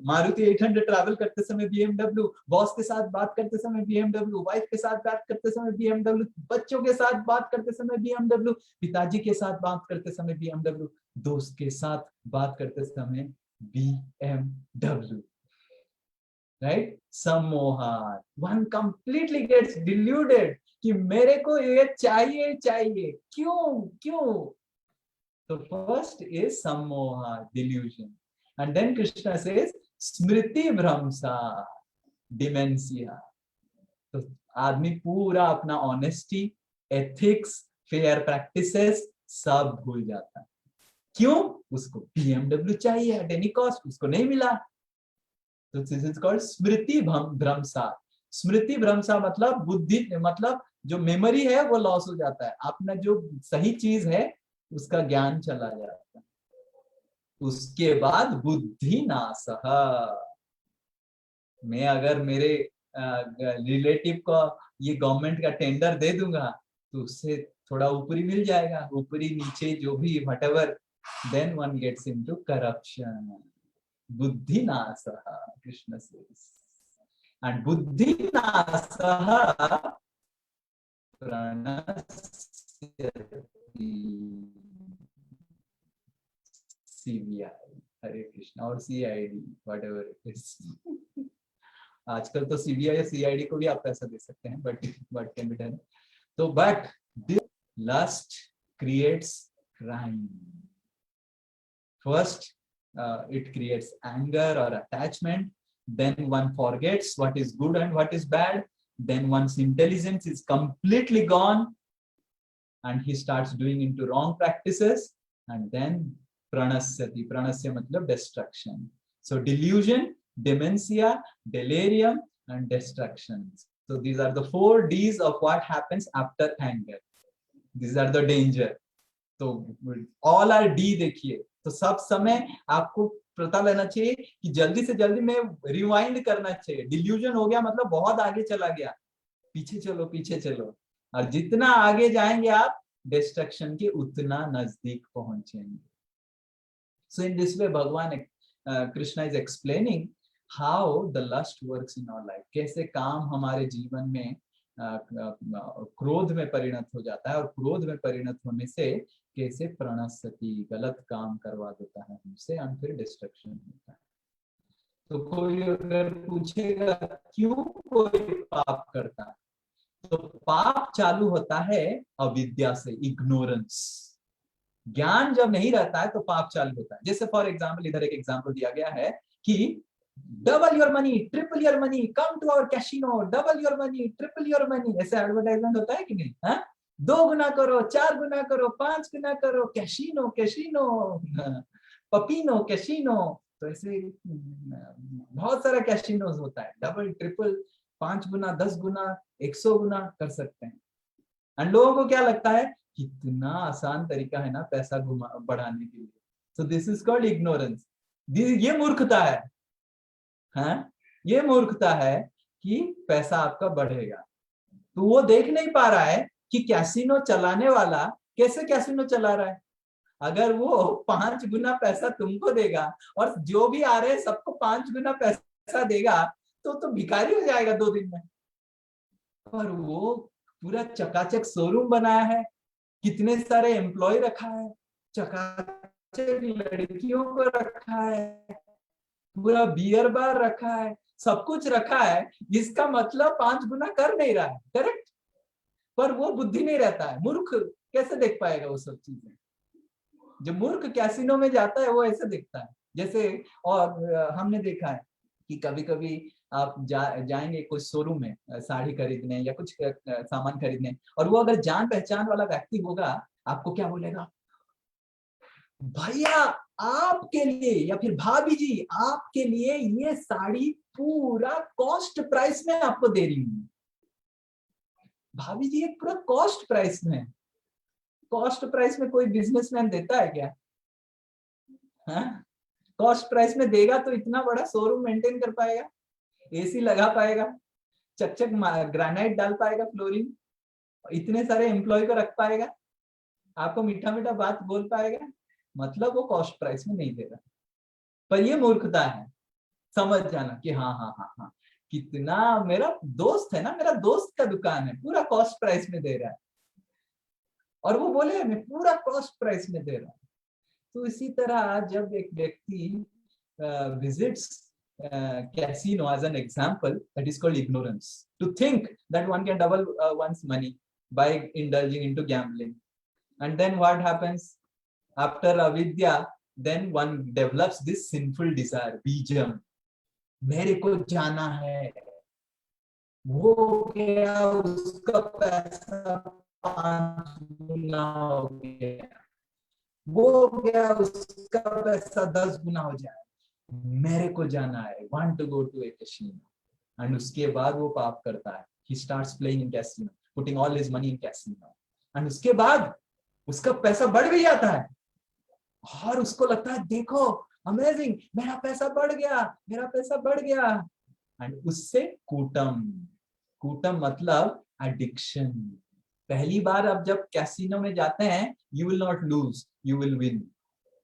मारुति 800 ट्रैवल करते समय BMW, बॉस के साथ बात करते समय BMW, वाइफ के साथ बात करते समय BMW, बच्चों के साथ बात करते समय BMW, पिताजी के साथ बात करते समय BMW, दोस्त के साथ बात करते समय BMW. Right? सम्मोहात, one completely gets deluded कि मेरे को ये चाहिए चाहिए, क्यों. तो first is सम्मोहा, delusion, and then Krishna says Smriti भ्रंशा, dementia. तो आदमी पूरा अपना honesty, ethics, fair practices सब भूल जाता है. क्यों, उसको BMW चाहिए at any cost, उसको नहीं मिला. तो दिस इज कॉल्ड स्मृति भ्रंशा. स्मृति भ्रंशा मतलब बुद्धि, मतलब जो मेमोरी है वो लॉस हो जाता है, अपना जो सही चीज है उसका ज्ञान चला जाता है. उसके बाद बुद्धि नाशः. मैं अगर मेरे रिलेटिव को ये गवर्नमेंट का टेंडर दे दूंगा तो उससे थोड़ा ऊपरी मिल जाएगा, ऊपरी नीचे जो भी whatever, then one gets into corruption. बुद्धि नाशः, कृष्ण says, and बुद्धि नाशः प्रणश्यति. CBI, हरे कृष्ण, और CID, whatever it is. आजकल तो CBI या CID को भी आप पैसा दे सकते हैं, but what can be done. तो but this lust creates crime. First, it creates anger or attachment. Then one forgets what is good and what is bad. Then one's intelligence is completely gone, and he starts doing into wrong practices. And then pranasyati. Pranasya matlab destruction. So delusion, dementia, delirium, and destruction. So these are the 4 Ds of what happens after anger. These are the danger. तो all R D देखिए, तो सब समय आपको पता लेना चाहिए कि जल्दी से जल्दी में रिवाइंड करना चाहिए। डिल्यूजन हो गया मतलब बहुत आगे चला गया, पीछे चलो पीछे चलो, और जितना आगे जाएंगे आप डिस्ट्रक्शन के उतना नजदीक पहुंचेंगे। सो इन this way Bhagwan Krishna is explaining how the lust works in our life, कैसे काम हमारे जीवन में क्रोध में परिणत हो जाता है, और क्रोध में परिणत होने से कैसे प्रणस्यति गलत काम करवा देता है हमसे, और फिर डिस्ट्रक्शन होता है। तो कोई अगर पूछेगा क्यों कोई पाप करता है, तो पाप चालू होता है अविद्या से, इग्नोरेंस। ज्ञान जब नहीं रहता है तो पाप चालू होता है। जैसे फॉर एग्जाम्पल, इधर एक एग्जाम्पल दिया गया है कि double your money, triple your money, come to our casino, double your money, triple your money, ऐसे एडवर्टाइजमेंट होता है कि नहीं? हाँ, 2 गुना करो, 4 गुना करो, 5 गुना करो, कैसीनो कैसीनो, पपीनो कैसीनो। तो ऐसे बहुत सारा कैसीनो होता है, डबल ट्रिपल, 5 गुना, 10 गुना, 100 गुना कर सकते हैं। और लोगों को क्या लगता है, कितना आसान तरीका है ना पैसा बढ़ाने के लिए। So this is called ignorance. ये मूर्खता है, हाँ, ये मूर्खता है कि पैसा आपका बढ़ेगा। तो वो देख नहीं पा रहा है कि कैसीनो चलाने वाला कैसे कैसीनो चला रहा है। अगर वो 5 गुना पैसा तुमको देगा और जो भी आ रहे हैं सबको 5 गुना पैसा देगा, तो भिखारी हो जाएगा 2 दिन में। और वो पूरा चकाचक शोरूम बनाया है, कितने सारे एम्प्लॉय रखा है, चकाचक लड़कियों को रखा है, पूरा बियर बार रखा है, सब कुछ रखा है, जिसका मतलब 5 गुना कर नहीं रहा है, करेक्ट? पर वो बुद्धि नहीं रहता है। मूर्ख कैसे देख पाएगा वो सब चीजें? जो मूर्ख कैसीनो में जाता है वो ऐसे देखता है। जैसे और हमने देखा है कि कभी कभी आप जाएंगे कुछ शोरूम में साड़ी खरीदने या कुछ सामान खरीदने, और वो अगर जान पहचान वाला व्यक्ति होगा, आपको क्या बोलेगा, भैया आपके लिए, या फिर भाभी जी आपके लिए ये साड़ी पूरा कॉस्ट प्राइस में आपको दे रही हूँ। भाभी जी ये पूरा कॉस्ट प्राइस में। कॉस्ट प्राइस में कोई बिजनेसमैन देता है क्या? हाँ, कॉस्ट प्राइस में देगा तो इतना बड़ा शोरूम मेंटेन कर पाएगा, एसी लगा पाएगा, चकचक ग्रेनाइट डाल पाएगा, फ्लोरिंग, इतने सारे एम्प्लॉय को रख पाएगा, आपको मीठा मीठा बात बोल पाएगा? मतलब वो कॉस्ट प्राइस में नहीं दे रहा। पर ये मूर्खता है, समझ जाना कि हाँ हाँ हाँ हाँ, कितना मेरा दोस्त है ना, मेरा दोस्त का दुकान है, पूरा कॉस्ट प्राइस में दे रहा है, और वो बोले मैं पूरा कॉस्ट प्राइस में दे रहा हूँ। तो इसी तरह जब एक व्यक्ति visits casino as an example, that is called ignorance, to think that one can double one's money by indulging into gambling. And then what happens after avidya? Then one develops this sinful desire, बीजम, मेरे को जाना है, वो गया उसका पैसा 5 गुना हो गया, वो गया उसका पैसा 10 गुना हो जाए, मेरे को जाना है, want to go to a casino. And उसके बाद वो पाप करता है, he starts playing in casino, putting all his money in casino. And उसके बाद उसका पैसा बढ़ भी जाता है, और उसको लगता है देखो अमेजिंग, मेरा पैसा बढ़ गया, मेरा पैसा बढ़ गया। एंड उससे कूटम, कूटम मतलब एडिक्शन। पहली बार अब जब कैसीनो में जाते हैं, you will not lose, you will win.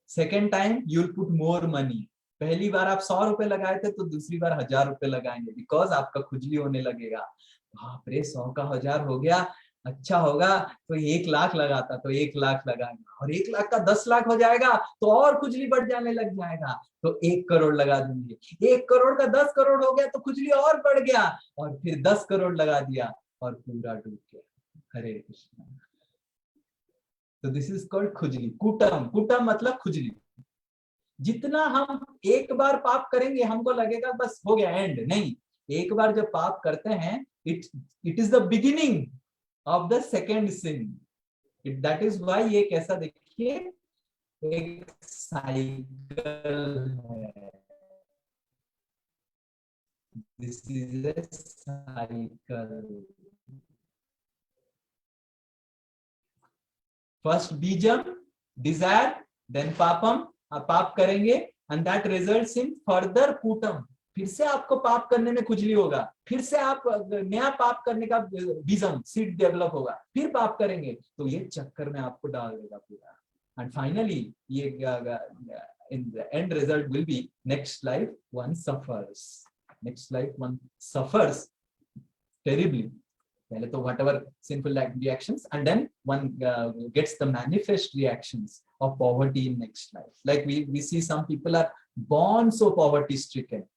Second time you will put more money. पहली बार आप 100 रुपए लगाए थे, तो दूसरी बार 1000 रुपए लगाएंगे, बिकॉज आपका खुजली होने लगेगा। बाप रे, 100 का 1000 हो गया, अच्छा होगा तो 1 लाख लगाता, तो 1 लाख लगाएगा, और 1 लाख का 10 लाख हो जाएगा तो और खुजली बढ़ जाने लग जाएगा, तो 1 करोड़ लगा देंगे। 1 करोड़ का 10 करोड़ हो गया तो खुजली और बढ़ गया, और फिर 10 करोड़ लगा दिया और पूरा डूब गया। हरे कृष्णा। तो दिस इज कॉल्ड खुजली, कूटम। कूटम मतलब खुजली। जितना हम एक बार पाप करेंगे हमको लगेगा बस हो गया, एंड नहीं। एक बार जब पाप करते हैं, it is the beginning of the second sin. That is why ये कैसा, देखिए एक साइकिल है, this is a cycle. First बीजम, desire, then papam, आप पाप करेंगे, and that results in further putam, फिर से आपको पाप करने में खुजली होगा, फिर से आप नया पाप करने का बीजम सीड डेवलप होगा, फिर पाप करेंगे, तो ये चक्कर में आपको डाल देगा पूरा. And finally, in the end result will be next life one suffers. Next life one suffers terribly. पहले तो whatever sinful reactions, and then one gets the manifest reactions of poverty in next life. Like we see some people are born so poverty stricken.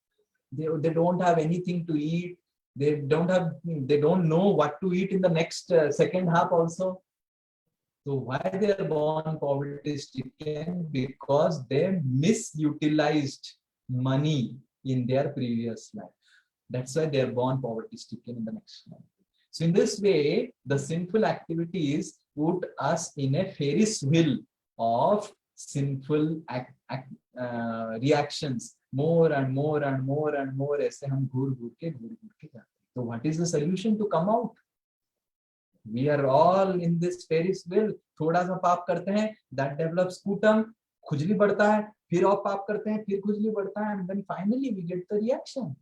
They don't have anything to eat. They don't know what to eat in the next second half also. So why they are born poverty stricken? Because they misutilized money in their previous life. That's why they are born poverty stricken in the next life. So in this way, the sinful activities put us in a Ferris wheel of sinful reactions. More and more and more and more. ऐसे हम घूर घूर के जाते हैं. So what is the solution to come out? We are all in this Ferris wheel. थोड़ा सा पाप करते हैं, that develops putam, खुजली बढ़ता है, फिर और पाप करते हैं, फिर खुजली बढ़ता है, and then finally we get the reaction.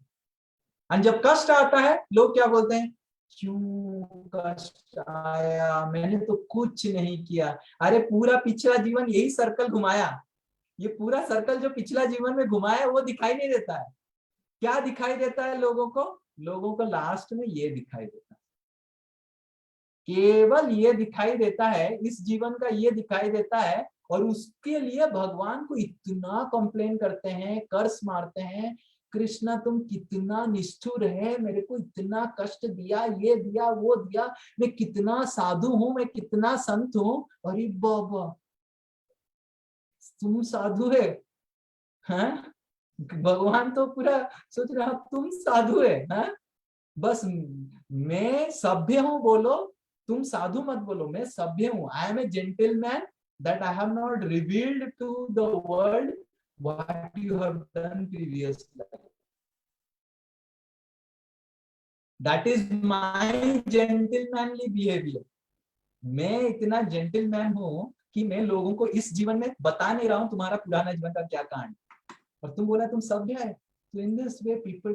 And जब कष्ट आता है, लोग क्या बोलते हैं? क्यों कष्ट आया? मैंने तो कुछ नहीं किया. अरे पूरा पिछला जीवन यही सर्कल घुमाया. ये पूरा सर्कल जो पिछला जीवन में घुमाया वो दिखाई नहीं देता है. क्या दिखाई देता है लोगों को? लोगों को लास्ट में ये दिखाई देता है. केवल ये दिखाई देता है, इस जीवन का ये दिखाई देता है, और उसके लिए भगवान को इतना कंप्लेन करते हैं, कर्स मारते हैं. कृष्णा तुम कितना निष्ठुर है, मेरे को इतना कष्ट दिया, ये दिया, वो दिया, मैं कितना साधु हूं, मैं कितना संत हूं. अरे बाबा, तुम साधु है? हाँ? भगवान तो पूरा सोच रहा तुम साधु है. हाँ? बस मैं सभ्य हूं बोलो, तुम साधु मत बोलो. मैं सभ्य हूं. I am a gentleman that I have not revealed to the world what you have done previous life. That is my gentlemanly behavior. मैं इतना जेंटलमैन हूं कि मैं लोगों को इस जीवन में बता नहीं रहा हूं तुम्हारा पुराना जीवन का क्या कांड, और तुम बोला तुम सभ्य है. So in this way people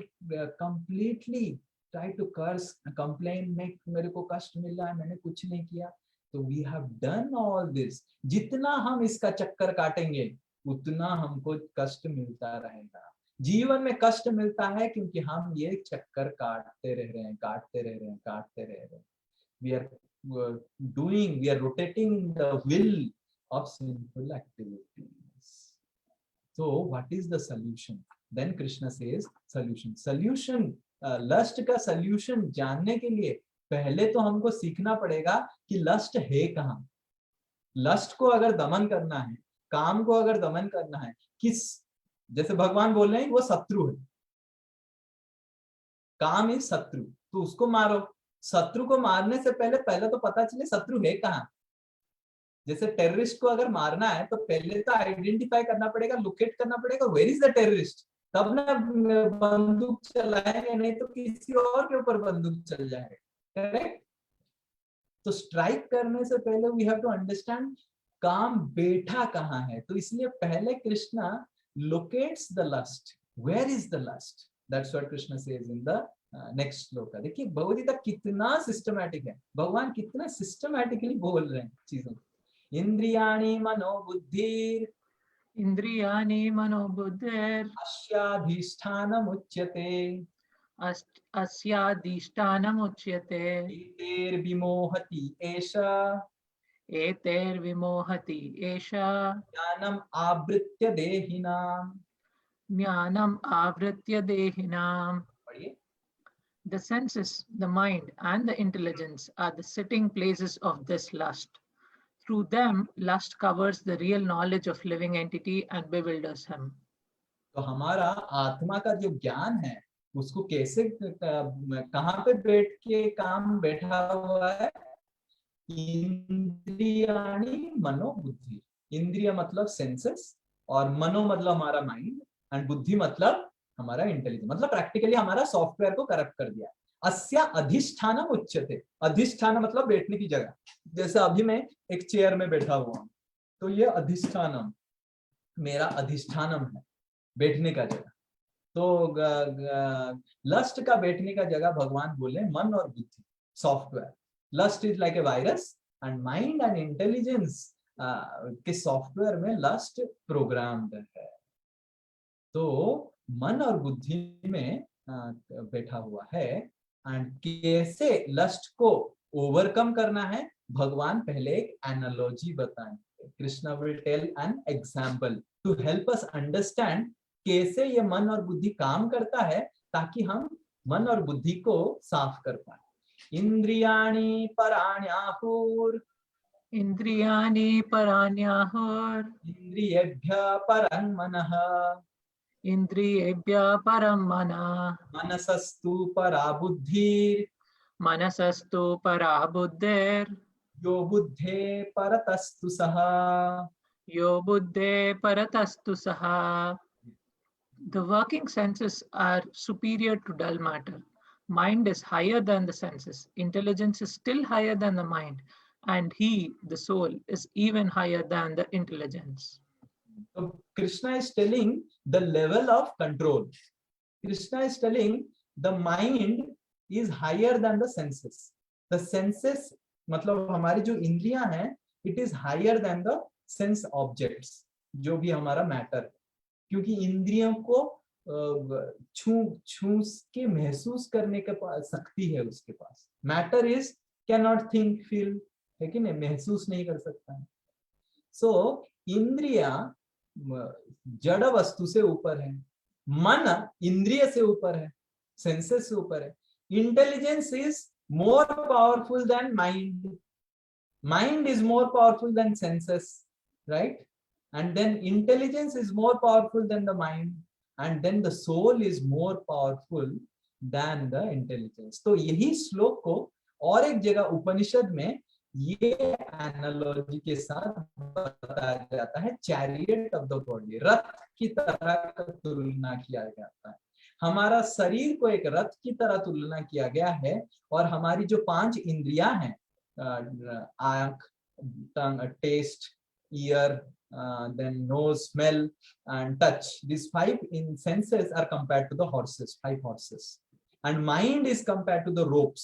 completely try to curse, complain, मेरे को कष्ट मिल रहा है, मैंने कुछ नहीं किया. तो we have done all this. जितना हम इसका चक्कर काटेंगे उतना हमको कष्ट मिलता रहेगा. जीवन में कष्ट मिलता है क्योंकि हम ये चक्कर काटते रह रहे हैं. We are rotating the wheel of sinful activities. So what is the solution? Then Krishna says solution. Lust का solution जानने के लिए पहले तो हमको सीखना पड़ेगा कि लस्ट है कहाँ. लस्ट को अगर दमन करना है, काम को अगर दमन करना है, किस, जैसे भगवान बोल रहे हैं वो शत्रु है, काम इज शत्रु, तो उसको मारो. शत्रु को मारने से पहले तो पता चले शत्रु है कहाँ. जैसे टेररिस्ट को अगर मारना है तो पहले तो आइडेंटिफाई करना पड़ेगा, लोकेट करना पड़ेगा, वेयर इज द टेररिस्ट, तब ना बंदूक चलाएंगे, नहीं तो किसी और के ऊपर बंदूक चल जाएगा. करेक्ट. तो स्ट्राइक करने से पहले वी हैव टू अंडरस्टैंड काम बैठा कहाँ है. तो इसलिए पहले Krishna locates the lust. Where is the lust? That's what Krishna says in the next shloka. देखिए भगवद्गीता कितना सिस्टमैटिक है, भगवान कितना सिस्टमैटिकली बोल रहे हैं चीजों. इंद्रियाणि मनोबुद्धिर अस्याधिष्ठानमुच्यते अस्याधिष्ठानमुच्यते एतैर्विमोहति एषा ज्ञानम् आवृत्य देहिनाम्. The senses, the mind and the intelligence are the sitting places of this lust. Through them, lust covers the real knowledge of living entity and bewilders him. तो हमारा आत्मा का जो ज्ञान है उसको कैसे, कहाँ पे बैठ के काम बैठा हुआ है? इंद्रियाणि मनोबुद्धि. इंद्रिय मतलब सेंसेस, और मनो मतलब हमारा माइंड, एंड बुद्धि मतलब हमारा इंटेलिजेंस. मतलब प्रैक्टिकली हमारा सॉफ्टवेयर को करप्ट कर दिया. अस्या अधिष्ठानम उच्यते. अधिष्ठान मतलब बैठने की जगह. जैसे अभी मैं एक चेयर में बैठा हुआ हूँ, तो ये अधिष्ठानम, मेरा अधिष्ठानम है, बैठने का जगह। तो लस्ट का बैठने का जगह भगवान बोले मन और बुद्धि, software. Lust is like a virus and mind and intelligence के सॉफ्टवेयर में लस्ट प्रोग्राम्ड है। तो मन और बुद्धि में बैठा हुआ है। एंड कैसे लस्ट को ओवरकम करना है, भगवान पहले एक एनालॉजी बताएंगे। Krishna will tell an example to help us understand कैसे ये मन और बुद्धि काम करता है, ताकि हम मन और बुद्धि को साफ कर पाए। इंद्रियाणि पराण्याहुर, इंद्रियाणि पराण्याहुर, इंद्रियेभ्यः परं मनः, इंद्रियेभ्यः परं मनः, मनसस्तु परा बुद्धिर्, मनसस्तु परा बुद्धिर्, यो बुद्धे परतस्तु सः। यो बुद्धे परतस्तु सः. The working senses are superior to dull matter. Mind is higher than the senses. Intelligence is still higher than the mind. And he, the soul, is even higher than the intelligence. So Krishna is telling the level of control. Krishna is telling the mind is higher than the senses. The senses, मतलब हमारी जो इंद्रियां हैं, it is higher than the sense objects, जो भी हमारा matter है। क्योंकि इंद्रियों को छू के महसूस करने के पास शक्ति है उसके पास। Matter is can not think feel, है कि नहीं, महसूस नहीं कर सकता है। सो इंद्रिया जड़ वस्तु से ऊपर है, मन इंद्रिय से ऊपर है, सेंसेस से ऊपर है। Intelligence is more powerful than mind, mind is more powerful than senses, right? And then intelligence is more powerful than the mind, and then the soul is more powerful than the intelligence. तो यही श्लोक को और एक जगह उपनिषद में ये analogy के साथ बताया जाता है, चैरियट ऑफ द बॉडी, रथ की तरह का तुलना किया जाता है। हमारा शरीर को एक रथ की तरह तुलना किया गया है, और हमारी जो 5 इंद्रियां हैं, आंख, tongue, taste, ear, then nose, smell and touch, these 5 senses are compared to the horses, 5 horses, and mind is compared to the ropes.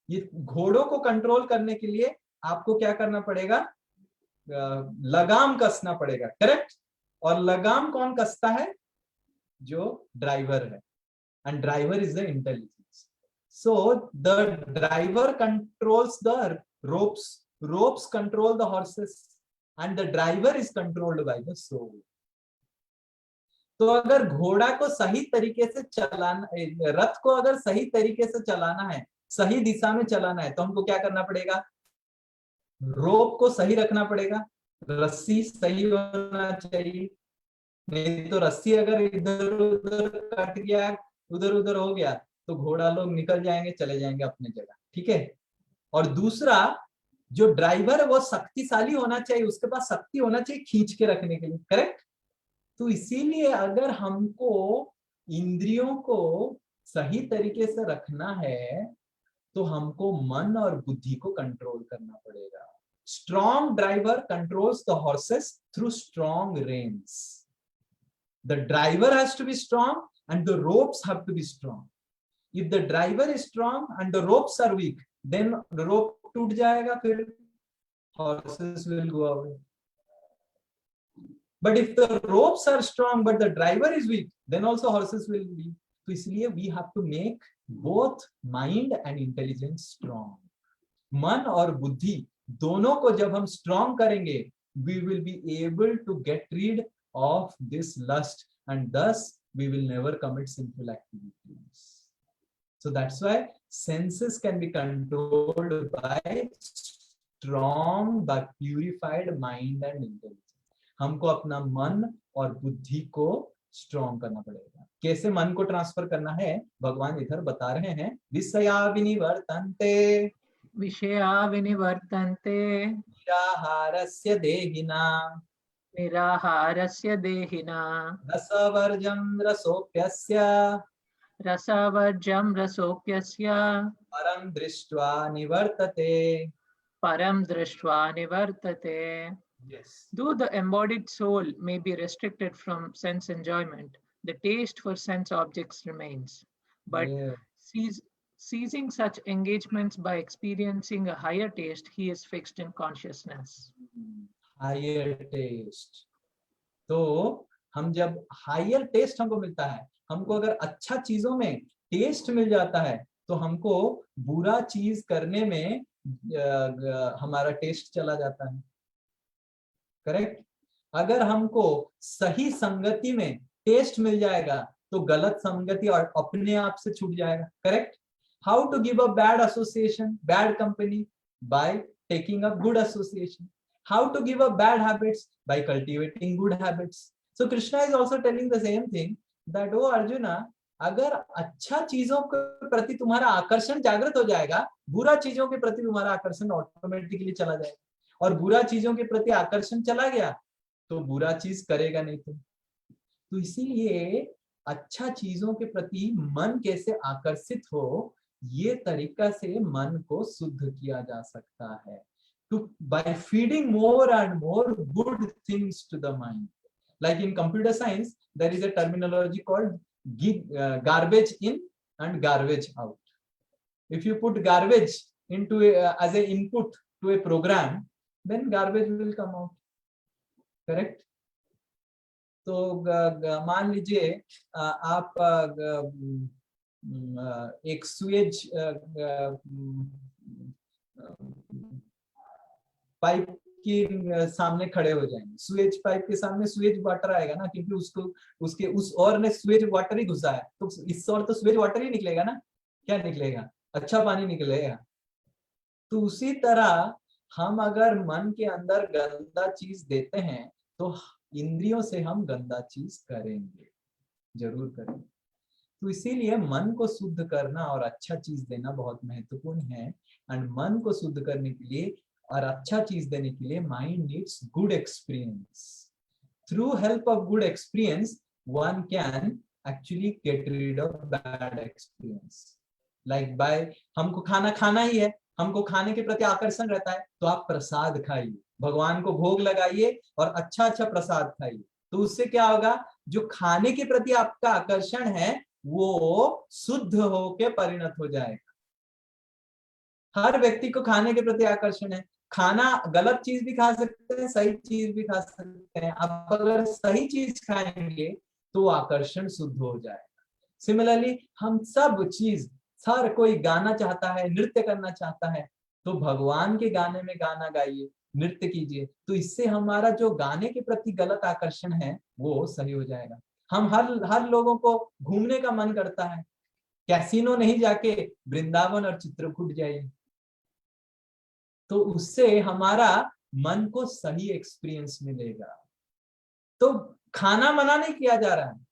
ये घोड़ों को कंट्रोल करने के लिए आपको क्या करना पड़ेगा? लगाम कसना पड़ेगा, करेक्ट? और लगाम कौन कसता है? जो ड्राइवर है, and driver is the intelligence. So the driver controls the ropes, ropes control the horses, and the driver is controlled by the soul. तो अगर घोड़ा को सही तरीके से चलाना, रथ को अगर सही तरीके से चलाना है, सही दिशा में चलाना है, तो हमको क्या करना पड़ेगा? रोप को सही रखना पड़ेगा, रस्सी सही होना चाहिए, नहीं तो रस्सी अगर इधर उधर कट गया, उधर उधर हो गया, तो घोड़ा लोग निकल जाएंगे, चले जाएंगे अपने जगह, ठीक है? और दूसरा, जो ड्राइवर है वो शक्तिशाली होना चाहिए, उसके पास शक्ति होना चाहिए खींच के रखने के लिए, करेक्ट? तो इसीलिए अगर हमको इंद्रियों को सही तरीके से रखना है, तो हमको मन और बुद्धि को कंट्रोल करना पड़ेगा। Strong driver controls the horses through strong reins. The driver has to be strong and the ropes have to be strong. If the driver is strong and the ropes are weak, then the rope टूट जाएगा, फिर horses will go away. But if the ropes are strong but the driver is weak, then also horses will leave. तो इसलिए we have to make both mind and intelligence strong. मन और बुद्धि दोनों को जब हम strong करेंगे, we will be able to get rid of this lust, and thus we will never commit sinful activities. So that's why senses can be controlled by strong but purified mind and intelligence. हमको अपना मन और बुद्धि को strong करना पड़ेगा। कैसे मन को ट्रांसफर करना है, भगवान इधर बता रहे हैं। विषया विनिवर्तन्ते, विषया विनिवर्तन्ते, निराहारस्य देहिना, निराहारस्य देहिना, रसवर्जं रसोप्यस्य, रसवर्जं रसोप्यस्य, परं दृष्ट्वा निवर्तते, परं दृष्ट्वा निवर्तते, Yes. Though the embodied soul may be restricted from sense enjoyment, the taste for sense objects remains. But Yeah. ceasing such engagements by experiencing a higher taste, he is fixed in consciousness. Higher taste. तो हम जब higher taste हमको मिलता है, हमको अगर अच्छा चीजों में टेस्ट मिल जाता है तो हमको बुरा चीज करने में हमारा टेस्ट चला जाता है। करेक्ट? अगर हमको सही संगति में टेस्ट मिल जाएगा तो गलत संगति और अपने आप से छूट जाएगा। Correct? How to give a bad association, bad company? By taking a good association. How to give up bad habits? By cultivating good habits. So Krishna is also telling the same thing that oh Arjuna, अगर अच्छा चीजों के प्रति तुम्हारा आकर्षण जागृत हो जाएगा, बुरा चीजों के प्रति तुम्हारा आकर्षण ऑटोमेटिकली चला जाएगा, और बुरा चीजों के प्रति आकर्षण चला गया तो बुरा चीज करेगा नहीं तुम। तो इसीलिए अच्छा चीजों के प्रति मन कैसे आकर्षित हो, ये तरीका से मन को शुद्ध किया जा सकता है, by feeding more and more good things to the mind. Like in computer science, there is a terminology called garbage in and garbage out. If you put garbage into as a input to a program, then garbage will come out. Correct? तो मान लीजिए आप एक Suez pipe के सामने खड़े हो जाएंगे, स्वेज पाइप के सामने स्वेज वाटर आएगा ना, क्योंकि उसको उसके उस और ने स्वेज वाटर ही घुसा है, तो इस और तो स्वेज वाटर ही निकलेगा ना, क्या निकलेगा? अच्छा पानी निकलेगा। तो उसी तरह हम अगर मन के अंदर गंदा चीज देते हैं तो इंद्रियों से हम गंदा चीज करेंगे, जरूर करेंगे। तो इसीलिए मन को शुद्ध करना और अच्छा चीज देना बहुत महत्वपूर्ण है। एंड मन को शुद्ध करने के लिए और अच्छा चीज देने के लिए mind needs good experience. Through help of good experience one can actually get rid of bad experience. Like by हमको खाना खाना ही है, हमको खाने के प्रति आकर्षण रहता है, तो आप प्रसाद खाइए, भगवान को भोग लगाइए और अच्छा अच्छा प्रसाद खाइए। तो उससे क्या होगा, जो खाने के प्रति आपका आकर्षण है वो शुद्ध होके परिणत हो जाएगा। हर व्यक्ति को खाने के प्रति आकर्षण है, खाना गलत चीज भी खा सकते हैं, सही चीज भी खा सकते हैं। आप अगर सही चीज खाएंगे तो आकर्षण शुद्ध हो जाएगा। सिमिलरली हम सब चीज, हर कोई गाना चाहता है, नृत्य करना चाहता है, तो भगवान के गाने में गाना गाइए, नृत्य कीजिए, तो इससे हमारा जो गाने के प्रति गलत आकर्षण है वो सही हो जाएगा। हम हर लोगों को घूमने का मन करता है, कैसीनो नहीं जाके वृंदावन और चित्रकूट जाइए, तो उससे हमारा मन को सही एक्सपीरियंस मिलेगा। तो खाना मना नहीं किया जा रहा है,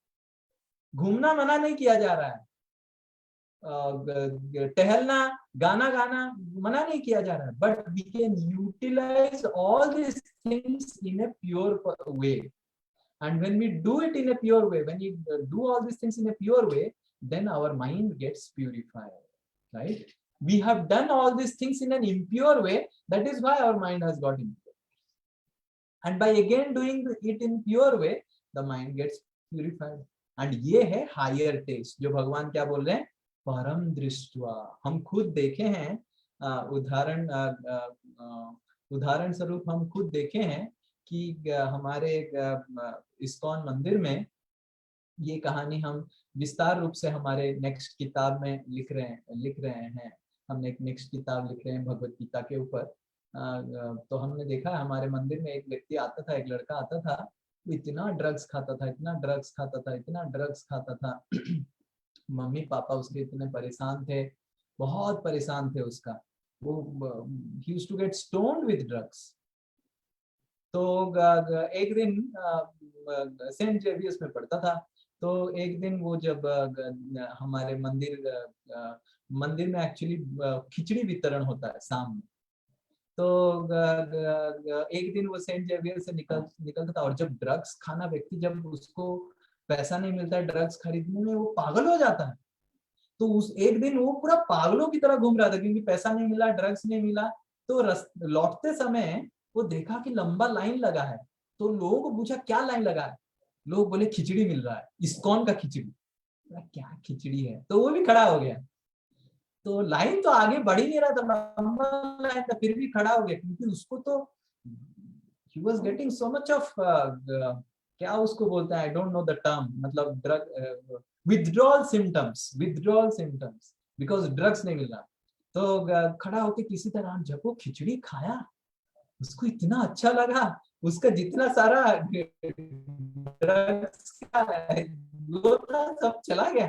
घूमना मना नहीं किया जा रहा है, टहलना, गाना गाना मना नहीं किया जा रहा है, but we can utilise all this things in a pure way. And when we do it in a pure way, when you do all this things in a pure way, then our mind gets purified, right? We have done all these things in an impure way, that is why our mind has got impure, and by again doing it in pure way, the mind gets purified. And ये है higher taste, जो भगवान क्या बोल रहे हैं, परम दृष्टवा। हम खुद देखे हैं, उदाहरण स्वरूप हम खुद देखे हैं कि हमारे इस्कॉन मंदिर में ये कहानी हम विस्तार रूप से हमारे नेक्स्ट किताब में लिख रहे हैं। हमने एक नेक्स्ट किताब लिख रहे हैं भगवत गीता के ऊपर। तो हमने देखा हमारे मंदिर में एक व्यक्ति आता था, एक लड़का आता था, वो इतना ड्रग्स खाता था, इतना ड्रग्स खाता था मम्मी पापा उसके इतने परेशान थे, बहुत परेशान थे उसका। वो he used to get stoned with drugs। तो एक दिन सेंट जेवियर्स में पढ़ता था, तो एक दिन वो जब हमारे मंदिर में एक्चुअली खिचड़ी वितरण होता है शाम में, तो एक दिन वो सेंट जेवियर से निकलता था, और जब ड्रग्स खाना व्यक्ति, जब उसको पैसा नहीं मिलता है ड्रग्स खरीदने में, वो पागल हो जाता है। तो उस एक दिन वो पूरा पागलों की तरह घूम रहा था, क्योंकि पैसा नहीं मिला, ड्रग्स नहीं मिला। तो लौटते समय वो देखा कि लंबा लाइन लगा है, तो लोगों को पूछा क्या लाइन लगा है, लोग बोले खिचड़ी मिल रहा है, इस्कॉन का खिचड़ी। क्या खिचड़ी है, तो वो भी खड़ा हो गया। तो लाइन तो आगे बढ़ ही नहीं रहा था, लंबा लाइन था, फिर भी खड़ा हो गया, क्योंकि उसको तो he was getting so much of क्या उसको बोलते हैं, I don't know the term, मतलब drug withdrawal symptoms because drugs नहीं मिल रहा। तो खड़ा होके किसी तरह जब वो खिचड़ी खाया, उसको इतना अच्छा लगा, उसका जितना सारा ड्रग्स का वो था सब चला गया।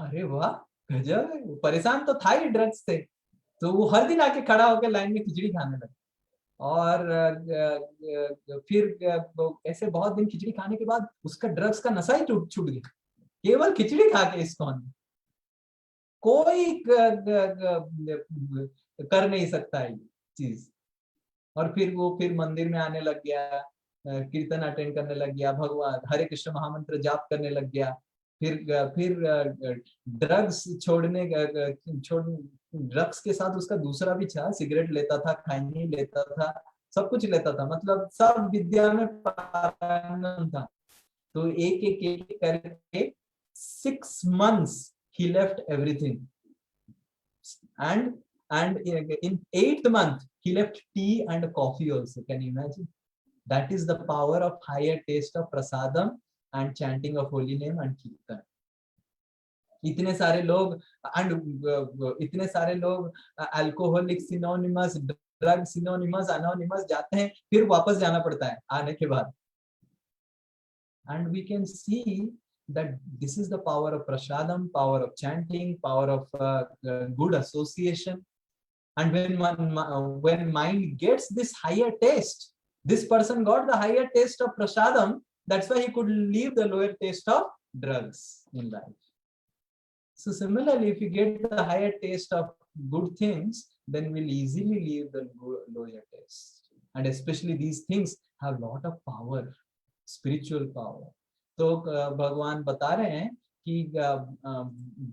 अरे वाह गजब है, परेशान तो था ही ड्रग्स से, तो वो हर दिन आके खड़ा होकर लाइन में खिचड़ी खाने लगा। और फिर ऐसे बहुत दिन खिचड़ी खाने के बाद उसका ड्रग्स का नशा ही छूट गया, केवल खिचड़ी खा के इस्कॉन में। कोई कर नहीं सकता ये चीज। और फिर वो फिर मंदिर में आने लग गया, कीर्तन अटेंड करने लग गया, भगवान हरे कृष्ण महामंत्र जाप करने लग गया। फिर ड्रग्स ड्रग्स के साथ उसका दूसरा भी था, सिगरेट लेता था, खैनी लेता था, सब कुछ लेता था, मतलब सब विद्या में पारंगम था। तो एक करके 6 months he left everything, and in 8th month he left tea and coffee also. Can you imagine? That is the power of higher taste of prasadam and chanting of holy name and kirtan. इतने सारे लोग alcoholic synonymous, drug synonymous, anonymous जाते हैं, फिर वापस जाना पड़ता है आने के बाद। And we can see that this is the power of prasadam, power of chanting, power of good association. And when mind gets this higher taste, this person got the higher taste of prasadam, that's why he could leave the lower taste of drugs in life. So similarly, if you get the higher taste of good things, then we'll easily leave the lower taste. And especially these things have a lot of power, spiritual power. तो भगवान बता रहे हैं कि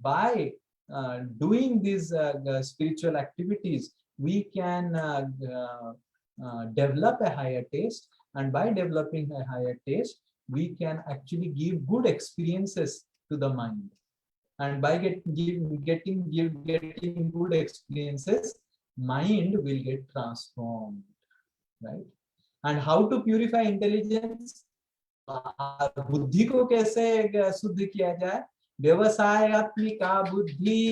by doing these spiritual activities, we can develop a higher taste, and by developing a higher taste, we can actually give good experiences to the mind. And by getting good experiences, mind will get transformed, right? And how to purify intelligence? बुद्धि को कैसे शुद्ध किया जाए? व्यवसायात्मिका बुद्धि,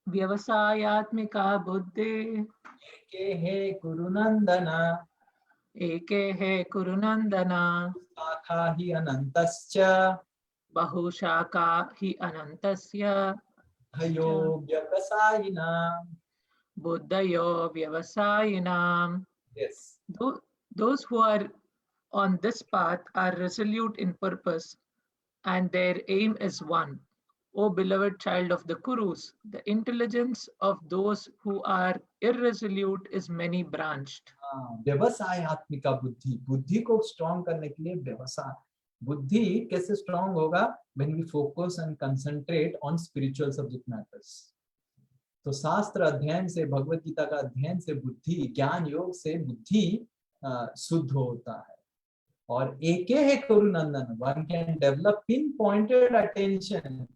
व्यवसायात्मिका बुद्धि, एके हे कुरुनंदना, एके हे कुरुनंदना, शाखा हि अनंतश्च, बहुशाखा हि अनन्तस्य, भयो व्यवसायिनां, बुद्धयो व्यवसायिनां. yes. Those who are on this path are resolute in purpose, and their aim is one. O beloved child of the Kurus, the intelligence of those who are irresolute is many branched. व्यवसायात्मिका बुद्धि, बुद्धि को strong करने के लिए व्यवसाय। बुद्धि कैसे strong होगा? when we focus and concentrate on spiritual subject matters. तो शास्त्र अध्ययन से, भगवत गीता का अध्ययन से बुद्धि, ज्ञान योग से बुद्धि शुद्ध होता है। और एके है कुरुनंदन, one can develop pinpointed attention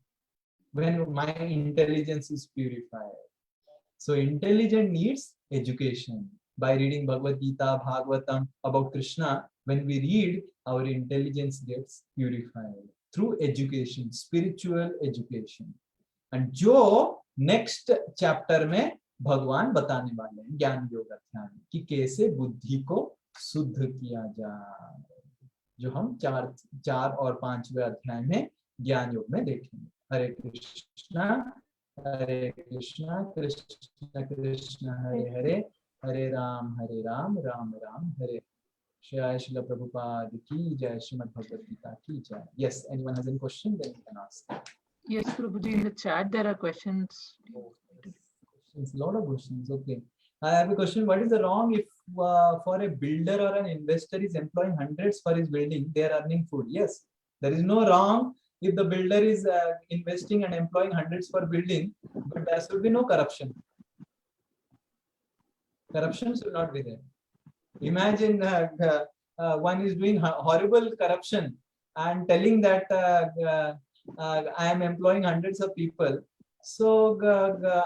when my intelligence is purified. So intelligence needs education. By reading Bhagavad Gita, Bhagavatam about Krishna, when we read, our intelligence gets purified through education, spiritual education. And जो next chapter में भगवान बताने वाले हैं ज्ञान योग अध्याय कि कैसे बुद्धि को शुद्ध किया जाए, जो हम 4 और 5वें अध्याय में ज्ञान योग में देखेंगे। हरे कृष्णा कृष्ण कृष्ण हरे हरे, हरे राम राम राम हरे। जय श्रील प्रभुपाद की जय, श्रीमद् भगवद गीता की जय। Yes, anyone has any question, then you can ask. Yes, Prabhuji, in the chat there are questions. Questions, a lot of questions. Okay, I have a question. What is the wrong if for a builder or an investor is employing hundreds for his building, they are earning food? Yes, there is no wrong if the builder is investing and employing hundreds for building, but there should be no corruption. Corruption should not be there. Imagine one is doing horrible corruption and telling that I am employing hundreds of people. So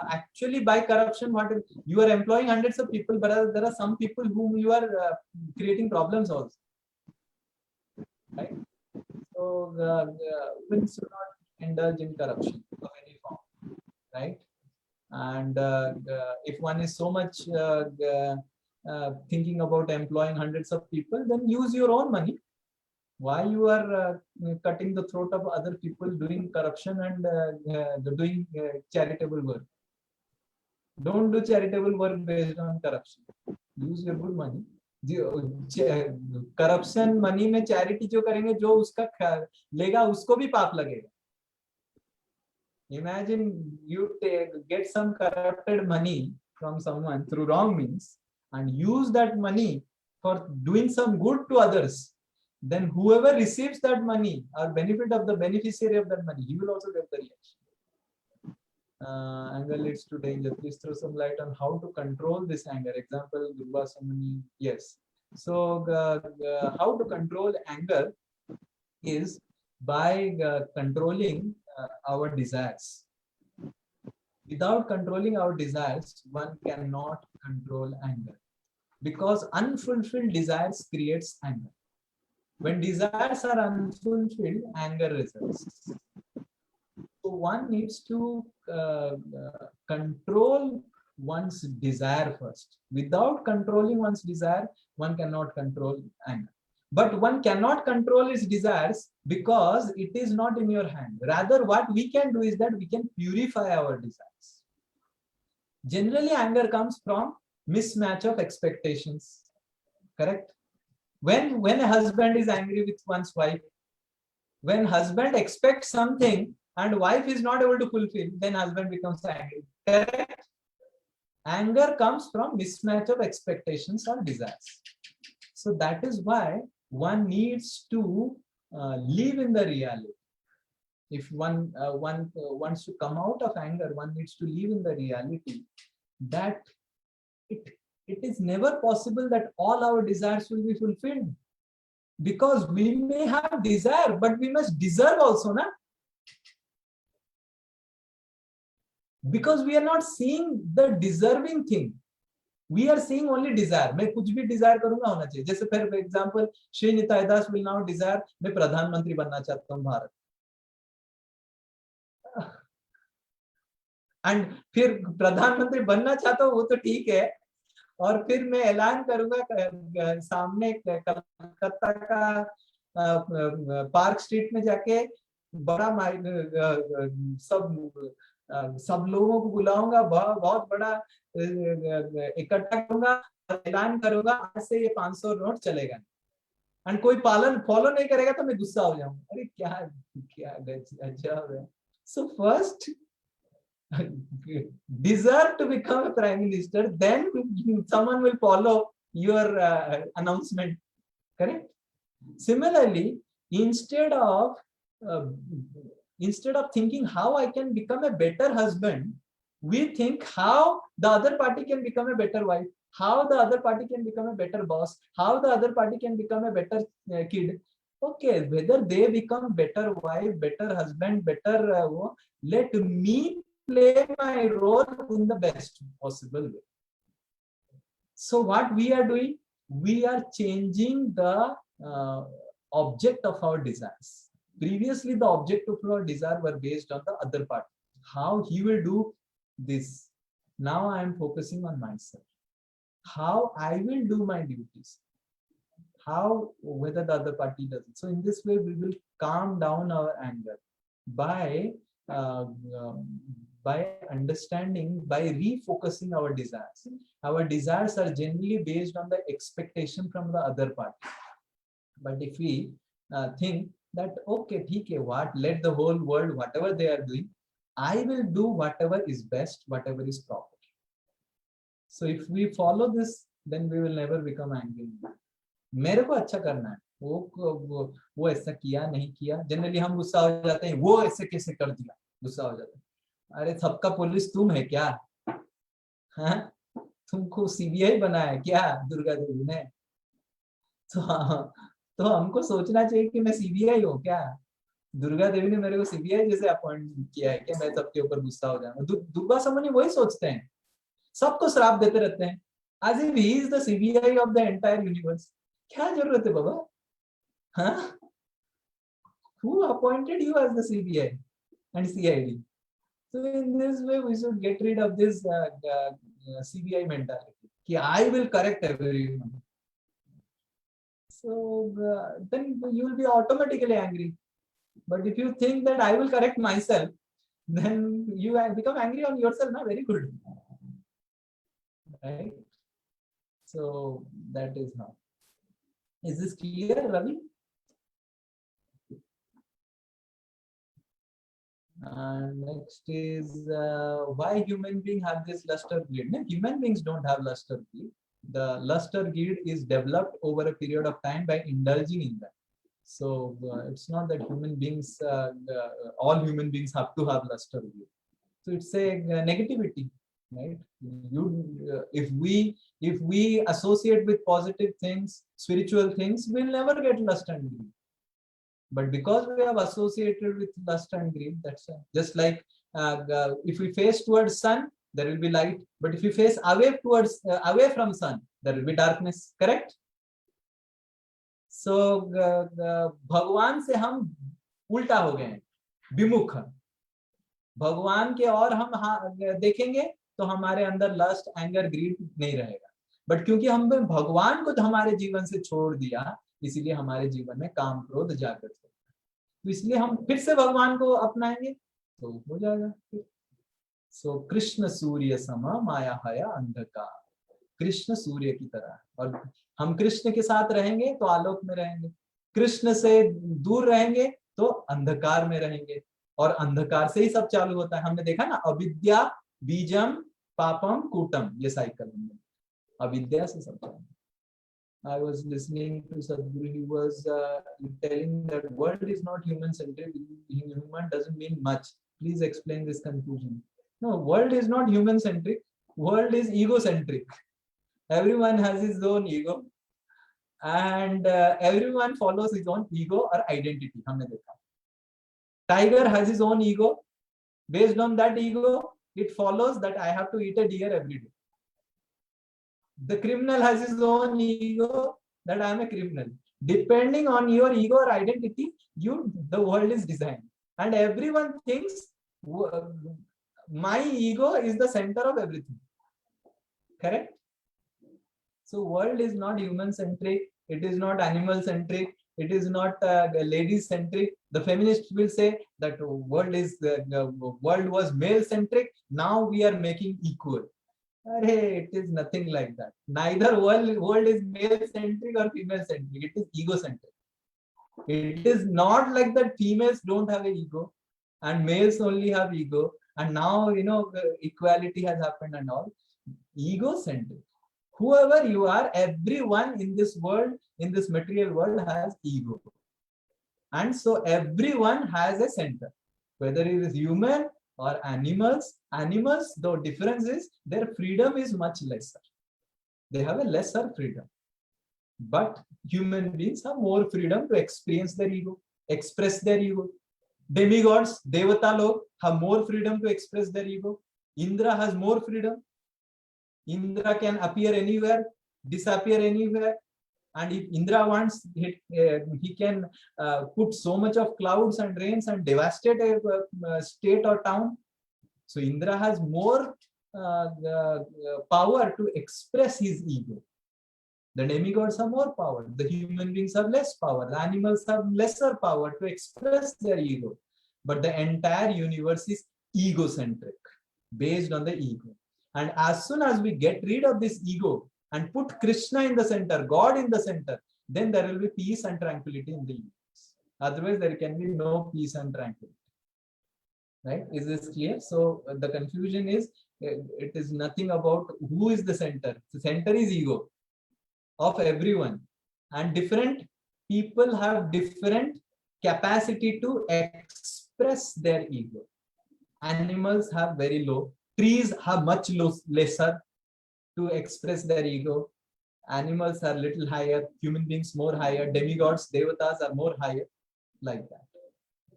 actually by corruption, what you are employing hundreds of people, but there are some people whom you are creating problems also. Right? So women should not indulge in corruption of any form, right? And if one is so much thinking about employing hundreds of people, then use your own money. Why you are cutting the throat of other people doing corruption and doing charitable work? Don't do charitable work based on corruption. Use your good money. Corruption money में charity जो करेंगे, जो उसका लेगा उसको भी पाप लगेगा. Imagine you get some corrupted money from someone through wrong means and use that money for doing some good to others. Then whoever receives that money or benefit of the beneficiary of that money, he will also get the reaction. Anger leads to danger. Please throw some light on how to control this anger. Example, Durvasamani. Yes. So how to control anger is by controlling our desires. Without controlling our desires, one cannot control anger, because unfulfilled desires creates anger. When desires are unfulfilled, anger results. So one needs to control one's desire first. Without controlling one's desire, one cannot control anger. But one cannot control his desires because it is not in your hand. Rather, what we can do is that we can purify our desires. Generally, anger comes from mismatch of expectations. Correct? When a husband is angry with one's wife, when husband expects something and wife is not able to fulfill, then husband becomes angry. Correct? Anger comes from mismatch of expectations or desires. So that is why one needs to live in the reality. If one wants to come out of anger, one needs to live in the reality that it is never possible that all our desires will be fulfilled. Because we may have desire, but we must deserve also, na? Because we are not seeing the deserving thing. We are seeing only desire. मैं कुछ भी desire करूँगा होना चाहिए. जैसे for example, Shri Nitai Das will now desire, मैं प्रधानमंत्री बनना चाहता हूँ भारत. And फिर प्रधानमंत्री बनना चाहता हूँ वो तो ठीक है. और फिर मैं ऐलान करूँगा सामने कलकत्ता का पार्क स्ट्रीट में जाके बड़ा सब लोगों को बुलाऊंगा, बहुत बड़ा इकट्ठा करूंगा, ऐलान करूंगा आज से ये 500 नोट चलेगा. एंड कोई फॉलो नहीं करेगा तो मैं गुस्सा हो जाऊंगा. अरे क्या गजब है. So first deserve to become a prime minister, then someone will follow your announcement. Correct? Similarly, instead of thinking how I can become a better husband, we think how the other party can become a better wife, how the other party can become a better boss, how the other party can become a better kid. Okay, whether they become better wife, better husband, better let me play my role in the best possible way. So what we are doing, we are changing the object of our desires. Previously, the object of our desire were based on the other party. How he will do this. Now I am focusing on myself. How I will do my duties. How, whether the other party does it. So in this way, we will calm down our anger by understanding, by refocusing our desires. Our desires are generally based on the expectation from the other party. But if we think that, okay, what, let the whole world, whatever they are doing, I will do whatever is best, whatever is proper. So if we follow this, then we will never become angry. मेरे को अच्छा करना है, वो ऐसा किया नहीं किया. जनरली हम गुस्सा हो जाते हैं, वो ऐसे कैसे कर दिया, गुस्सा हो जाता है. अरे सबका पुलिस तुम है क्या? हाँ, तुमको सीबीआई बनाया क्या दुर्गा देवी ने? तो हमको सोचना चाहिए कि मैं सीबीआई हूँ क्या? दुर्गा देवी ने मेरे को सीबीआई जैसे अपॉइंट किया है क्या? मैं सबके ऊपर गुस्सा हो जाऊंगा। दुर्गा समूह वही सोचते हैं, सबको श्राप देते रहते हैं, as if he is the CBI of the entire universe. क्या जरूरत है बाबा? हाँ? Who appointed you as the CBI and CID? So in this way we should get rid of this CBI mentality. कि I will correct everyone. So then you will be automatically angry. But if you think that I will correct myself, then you become angry on yourself. Not very good, right? So that is how. Is this clear, Ravi? Next is why human beings have this luster greed. No, human beings don't have luster greed. The luster greed is developed over a period of time by indulging in that. So it's not that human beings, all human beings have to have luster greed. So it's a negativity, right? If we associate with positive things, spiritual things, we'll never get lust and greed. But because we have associated with lust and greed, that's just like if we face towards sun, there will be light. But if you face away from sun, there will be darkness. Correct? So भगवान से हम उल्टा हो गए, विमुख। भगवान के और हम देखेंगे तो हमारे अंदर लस्ट, एंगर, ग्रीड नहीं रहेगा। बट क्योंकि हमने भगवान को हमारे जीवन से छोड़ दिया, इसीलिए हमारे जीवन में काम, क्रोध जागृत हो। तो इसलिए हम फिर से भगवान को अपनाएंगे तो हो जाएगा। सो कृष्ण सूर्य सम माया हया अंधकार। कृष्ण सूर्य की तरह, और हम कृष्ण के साथ रहेंगे तो आलोक में रहेंगे, कृष्ण से दूर रहेंगे तो अंधकार में रहेंगे, और अंधकार से ही सब चालू होता है। हमने देखा ना, अविद्या बीजम पापम कूटम, ये साइकिल में अविद्या से सब चालू। I was listening to Sadhguru. He was telling that world is not human centric. Human doesn't mean much. Please explain this confusion. No, world is not human centric. World is egocentric. Everyone has his own ego, and everyone follows his own ego or identity. हमने देखा. Tiger has his own ego. Based on that ego, it follows that I have to eat a deer every day. The criminal has his own ego that I am a criminal. Depending on your ego or identity, the world is designed, and everyone thinks my ego is the center of everything. Correct? So world is not human centric. It is not animal centric. It is not ladies centric. The feminists will say that world was male centric. Now we are making equal. It is nothing like that. Neither world is male centric or female centric. It is egocentric. It is not like that females don't have an ego and males only have ego, and now equality has happened and all. Egocentric. Whoever you are, everyone in this world, in this material world, has ego, and so everyone has a center, whether it is human or animals. Animals, the difference is their freedom is much lesser. They have a lesser freedom. But human beings have more freedom to experience their ego, express their ego. Demigods, Devata log, have more freedom to express their ego. Indra has more freedom. Indra can appear anywhere, disappear anywhere. And if Indra wants, he can put so much of clouds and rains and devastate a state or town. So Indra has more power to express his ego. The demigods have more power. The human beings have less power. The animals have lesser power to express their ego. But the entire universe is egocentric, based on the ego. And as soon as we get rid of this ego and put Krishna in the center, God in the center, then there will be peace and tranquility in the universe. Otherwise, there can be no peace and tranquility. Right? Is this clear? So the confusion is, it is nothing about who is the center. The center is ego of everyone, and different people have different capacity to express their ego. Animals have very low. Trees have much lesser. to express their ego. Animals are little higher, human beings more higher, demigods, devatas are more higher, like that.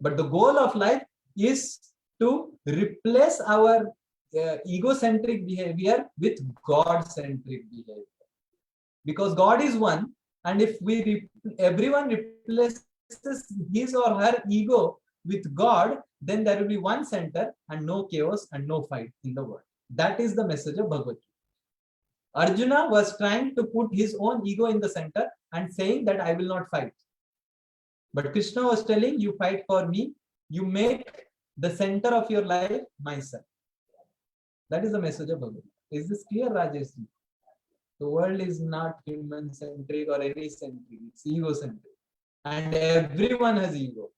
But the goal of life is to replace our egocentric behavior with God-centric behavior. Because God is one, and if everyone replaces his or her ego with God, then there will be one center and no chaos and no fight in the world. That is the message of Bhagavad Gita. Arjuna was trying to put his own ego in the center and saying that I will not fight. But Krishna was telling, you fight for me, you make the center of your life myself. That is the message of Bhagavad Gita. Is this clear, Rajesh? The world is not human-centric or any-centric, it's ego-centric. And everyone has ego,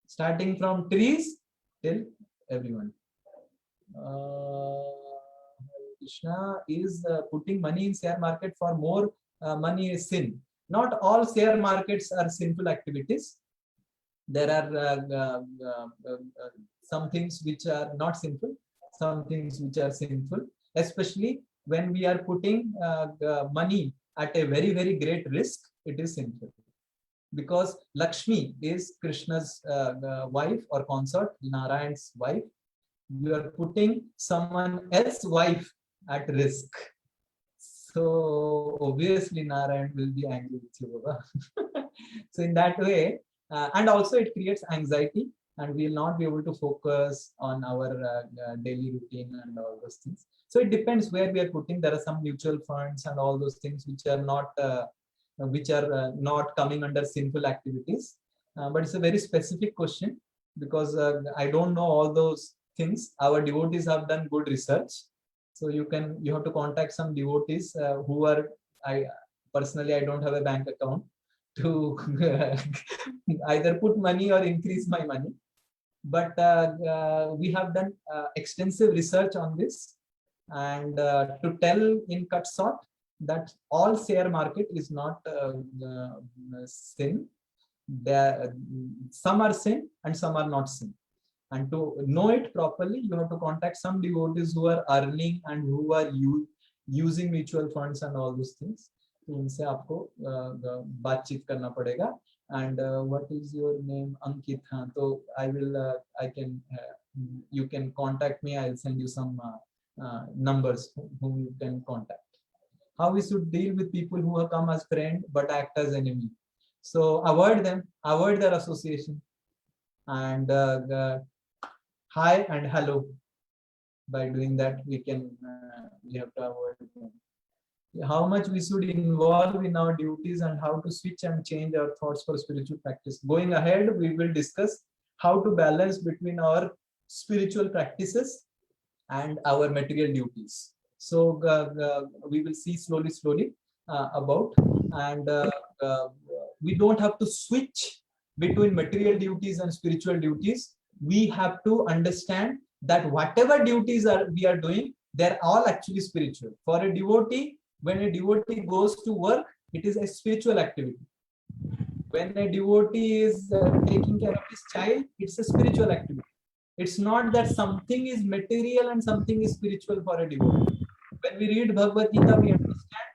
starting from trees till everyone. Krishna is putting money in share market for more money is sin. Not all share markets are sinful activities. There are some things which are not sinful, some things which are sinful, especially when we are putting money at a very, very great risk, it is sinful. Because Lakshmi is Krishna's wife or consort, Narayan's wife. You are putting someone else's wife at risk. So obviously Narayan will be angry with you, Baba. So in that way, and also it creates anxiety, and we will not be able to focus on our daily routine and all those things. So it depends where we are putting. There are some mutual funds and all those things which are not coming under sinful activities. But it's a very specific question, because I don't know all those things. Our devotees have done good research. So you have to contact some devotees who are, I don't have a bank account to either put money or increase my money. But we have done extensive research on this, and to tell in cut short that all share market is not sin. Some are sin and some are not sin. And to know it properly, you have to contact some devotees who are earning and who are using mutual funds and all those things. तो उनसे आपको बातचीत करना पड़ेगा. And what is your name? Ankit. हाँ, तो you can contact me. I'll send you some numbers whom you can contact. How we should deal with people who have come as friend but act as enemy. So avoid them, avoid their association, and hi and hello. By doing that, we have to avoid them. How much we should involve in our duties and how to switch and change our thoughts for spiritual practice. Going ahead, we will discuss how to balance between our spiritual practices and our material duties. So we will see slowly about, and we don't have to switch between material duties and spiritual duties. We have to understand that whatever duties we are doing, they're all actually spiritual. For a devotee, when a devotee goes to work, it is a spiritual activity. When a devotee is taking care of his child, it's a spiritual activity. It's not that something is material and something is spiritual for a devotee. When we read Bhagavad Gita, we understand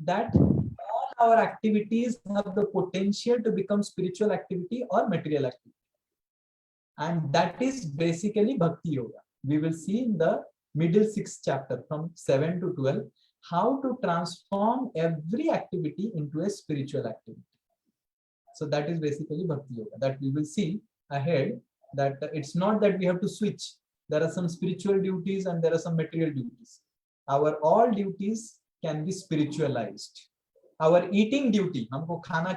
that all our activities have the potential to become spiritual activity or material activity. And that is basically Bhakti Yoga. We will see in the middle 6th chapter from 7 to 12 how to transform every activity into a spiritual activity. So that is basically Bhakti Yoga that we will see ahead, that it's not that we have to switch. There are some spiritual duties and there are some material duties. Our all duties can be spiritualized. Our eating duty, हमको खाना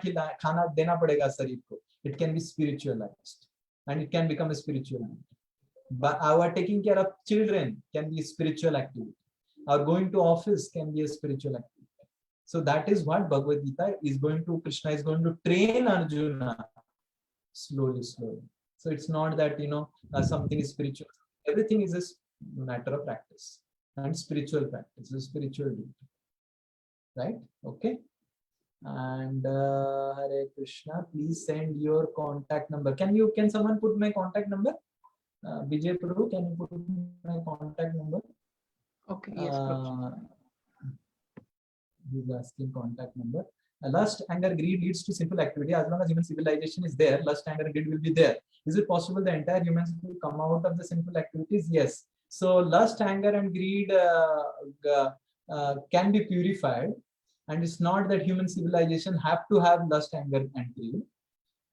देना पड़ेगा शरीर को, it can be spiritualized and it can become a spiritual duty. But our taking care of children can be a spiritual activity. Our going to office can be a spiritual activity. So that is what Bhagavad Gita is going to, Krishna is going to train Arjuna slowly. So it's not that, something is spiritual. Everything is a matter of practice, and spiritual practice is spiritual duty. Right? Okay. And Hare Krishna, please send your contact number. Can someone put my contact number? Vijay Prabhu, can you put my contact number? Okay, yes, Prabhu. He's asking contact number. Lust, anger, greed leads to sinful activity. As long as human civilization is there, lust, anger, greed will be there. Is it possible the entire humans will come out of the sinful activities? Yes. So lust, anger, and greed can be purified, and it's not that human civilization have to have lust, anger, and greed.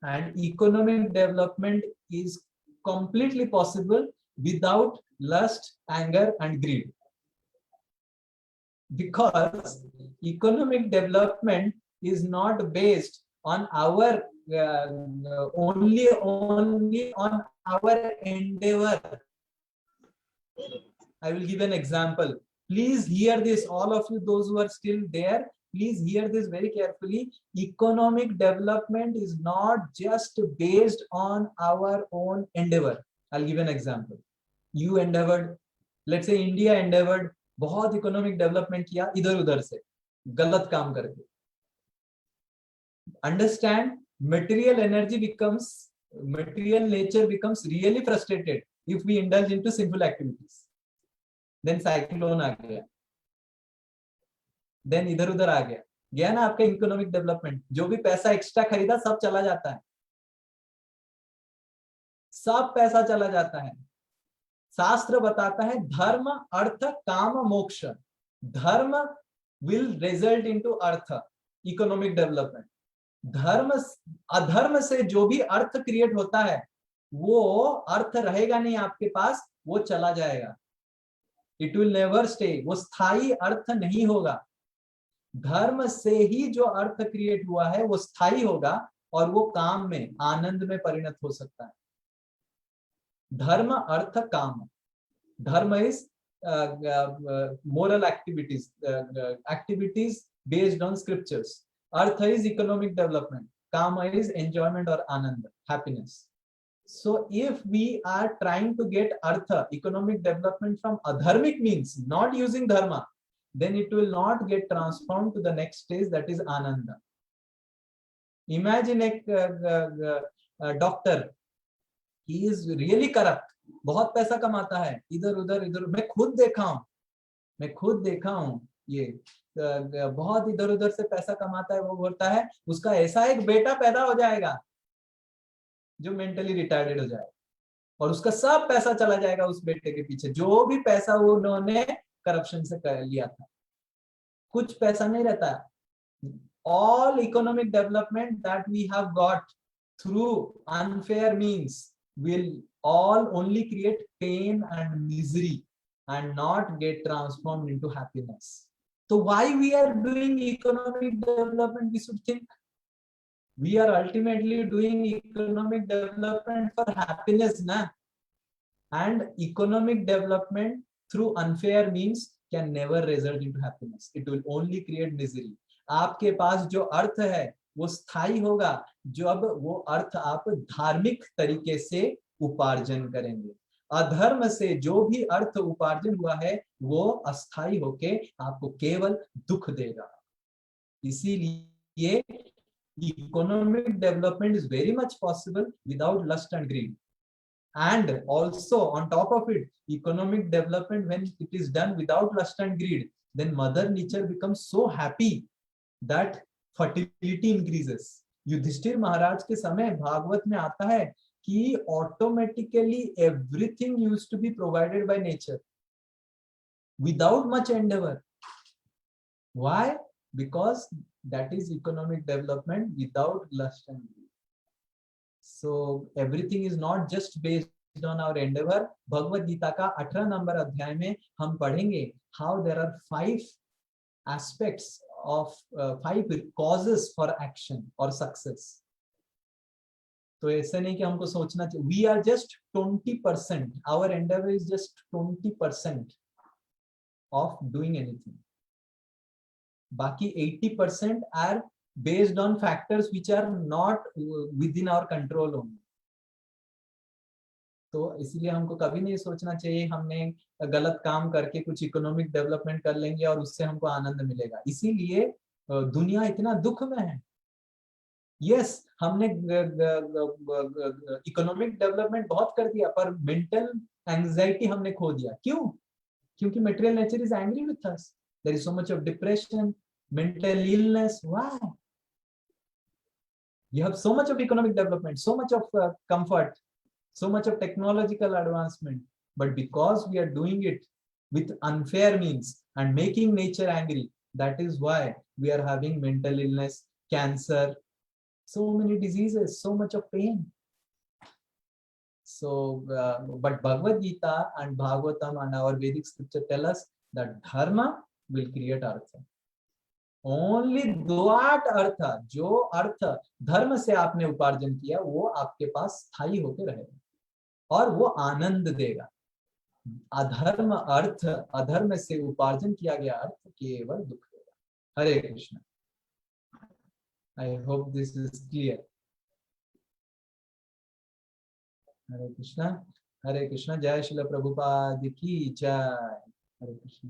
And economic development is completely possible without lust, anger, and greed, because economic development is not based on our only on our endeavor. I will give an example. Please hear this, all of you, those who are still there, please hear this very carefully. Economic development is not just based on our own endeavor. I'll give an example. You endeavored, let's say India endeavored, बहुत economic development किया इधर उधर से गलत काम करके. Understand, material nature becomes really frustrated if we indulge into sinful activities. Then cyclone आ गया, then इधर उधर आ गया, गया ना आपका इकोनॉमिक डेवलपमेंट. जो भी पैसा एक्स्ट्रा खरीदा सब चला जाता है, सब पैसा चला जाता है. शास्त्र बताता है धर्म अर्थ काम मोक्ष. धर्म will result into earth, economic development. धर्म अधर्म से जो भी अर्थ क्रिएट होता है वो अर्थ रहेगा नहीं आपके पास, वो चला जाएगा. इट विल नेवर स्टे, वो स्थायी अर्थ नहीं होगा. धर्म से ही जो अर्थ क्रिएट हुआ है वो स्थायी होगा और वो काम में, आनंद में परिणत हो सकता है. धर्म अर्थ काम. धर्म is moral activities, activities based on scriptures. Artha is economic development. Kama is enjoyment or ananda, happiness. So if we are trying to get artha, economic development from adharmic means, not using dharma, then it will not get transformed to the next stage, that is ananda. Imagine a doctor, he is really corrupt, बहुत पैसा कमाता है, इधर उधर इधर. मैं खुद देखा हूं ये बहुत इधर उधर से पैसा कमाता है. वो बोलता है उसका ऐसा एक बेटा पैदा हो जाएगा जो मेंटली रिटार्डेड हो जाएगा और उसका सब पैसा चला जाएगा उस बेटे के पीछे, जो भी पैसा उन्होंने करप्शन से लिया था. कुछ पैसा नहीं रहता. All economic development that we have got through unfair means will all only create pain and misery and not get transformed into happiness. So why we are doing economic development, we should think. We are ultimately doing economic development for happiness, na? And economic development through unfair means can never result into happiness. It will only create misery. आपके पास जो अर्थ है वो स्थायी होगा जब वो अर्थ आप धार्मिक तरीके से उपार्जन करेंगे. अधर्म से जो भी अर्थ उपार्जन हुआ है वो अस्थायी होके आपको केवल दुख देगा. इसीलिए economic development is very much possible without lust and greed. And also on top of it, economic development, when it is done without lust and greed, then mother nature becomes so happy that fertility increases. Yudhishthir महाराज के समय भागवत में आता है कि automatically everything used to be provided by nature without much endeavor. Why? Because that is economic development without lust and greed. So everything is not just based on our endeavor. Bhagavad Gita का 18 number अध्याय में हम पढ़ेंगे how there are 5 aspects of 5 causes for action or success. तो ऐसे नहीं कि हमको सोचना चाहिए we are just 20%, our endeavor is just 20% of doing anything. बाकी 80% are based on factors which are not within our control only. तो इसलिए हमको कभी नहीं सोचना चाहिए हमने गलत काम करके कुछ इकोनॉमिक डेवलपमेंट कर लेंगे और उससे हमको आनंद मिलेगा. इसीलिए दुनिया इतना दुख में है. यस, हमने इकोनॉमिक डेवलपमेंट बहुत कर दिया पर मेंटल एंजाइटी हमने खो दिया. क्यों? क्योंकि material nature is angry with us. There is so much of depression, mental illness. Why? You have so much of economic development, so much of comfort, so much of technological advancement, but because we are doing it with unfair means and making nature angry, that is why we are having mental illness, cancer, so many diseases, so much of pain. So, but Bhagavad Gita and Bhagavatam and our Vedic scripture tell us that dharma will create artha. Only that artha, जो अर्थ धर्म से आपने उपार्जन किया, वो आपके पास स्थायी होकर रहेगा और वो आनंद देगा. अधर्म अर्थ, अधर्म से उपार्जन किया गया अर्थ केवल दुख देगा. हरे Krishna. I hope this is clear. हरे कृष्णा. हरे कृष्णा. जय श्रील प्रभुपाद की जय. हरे कृष्ण.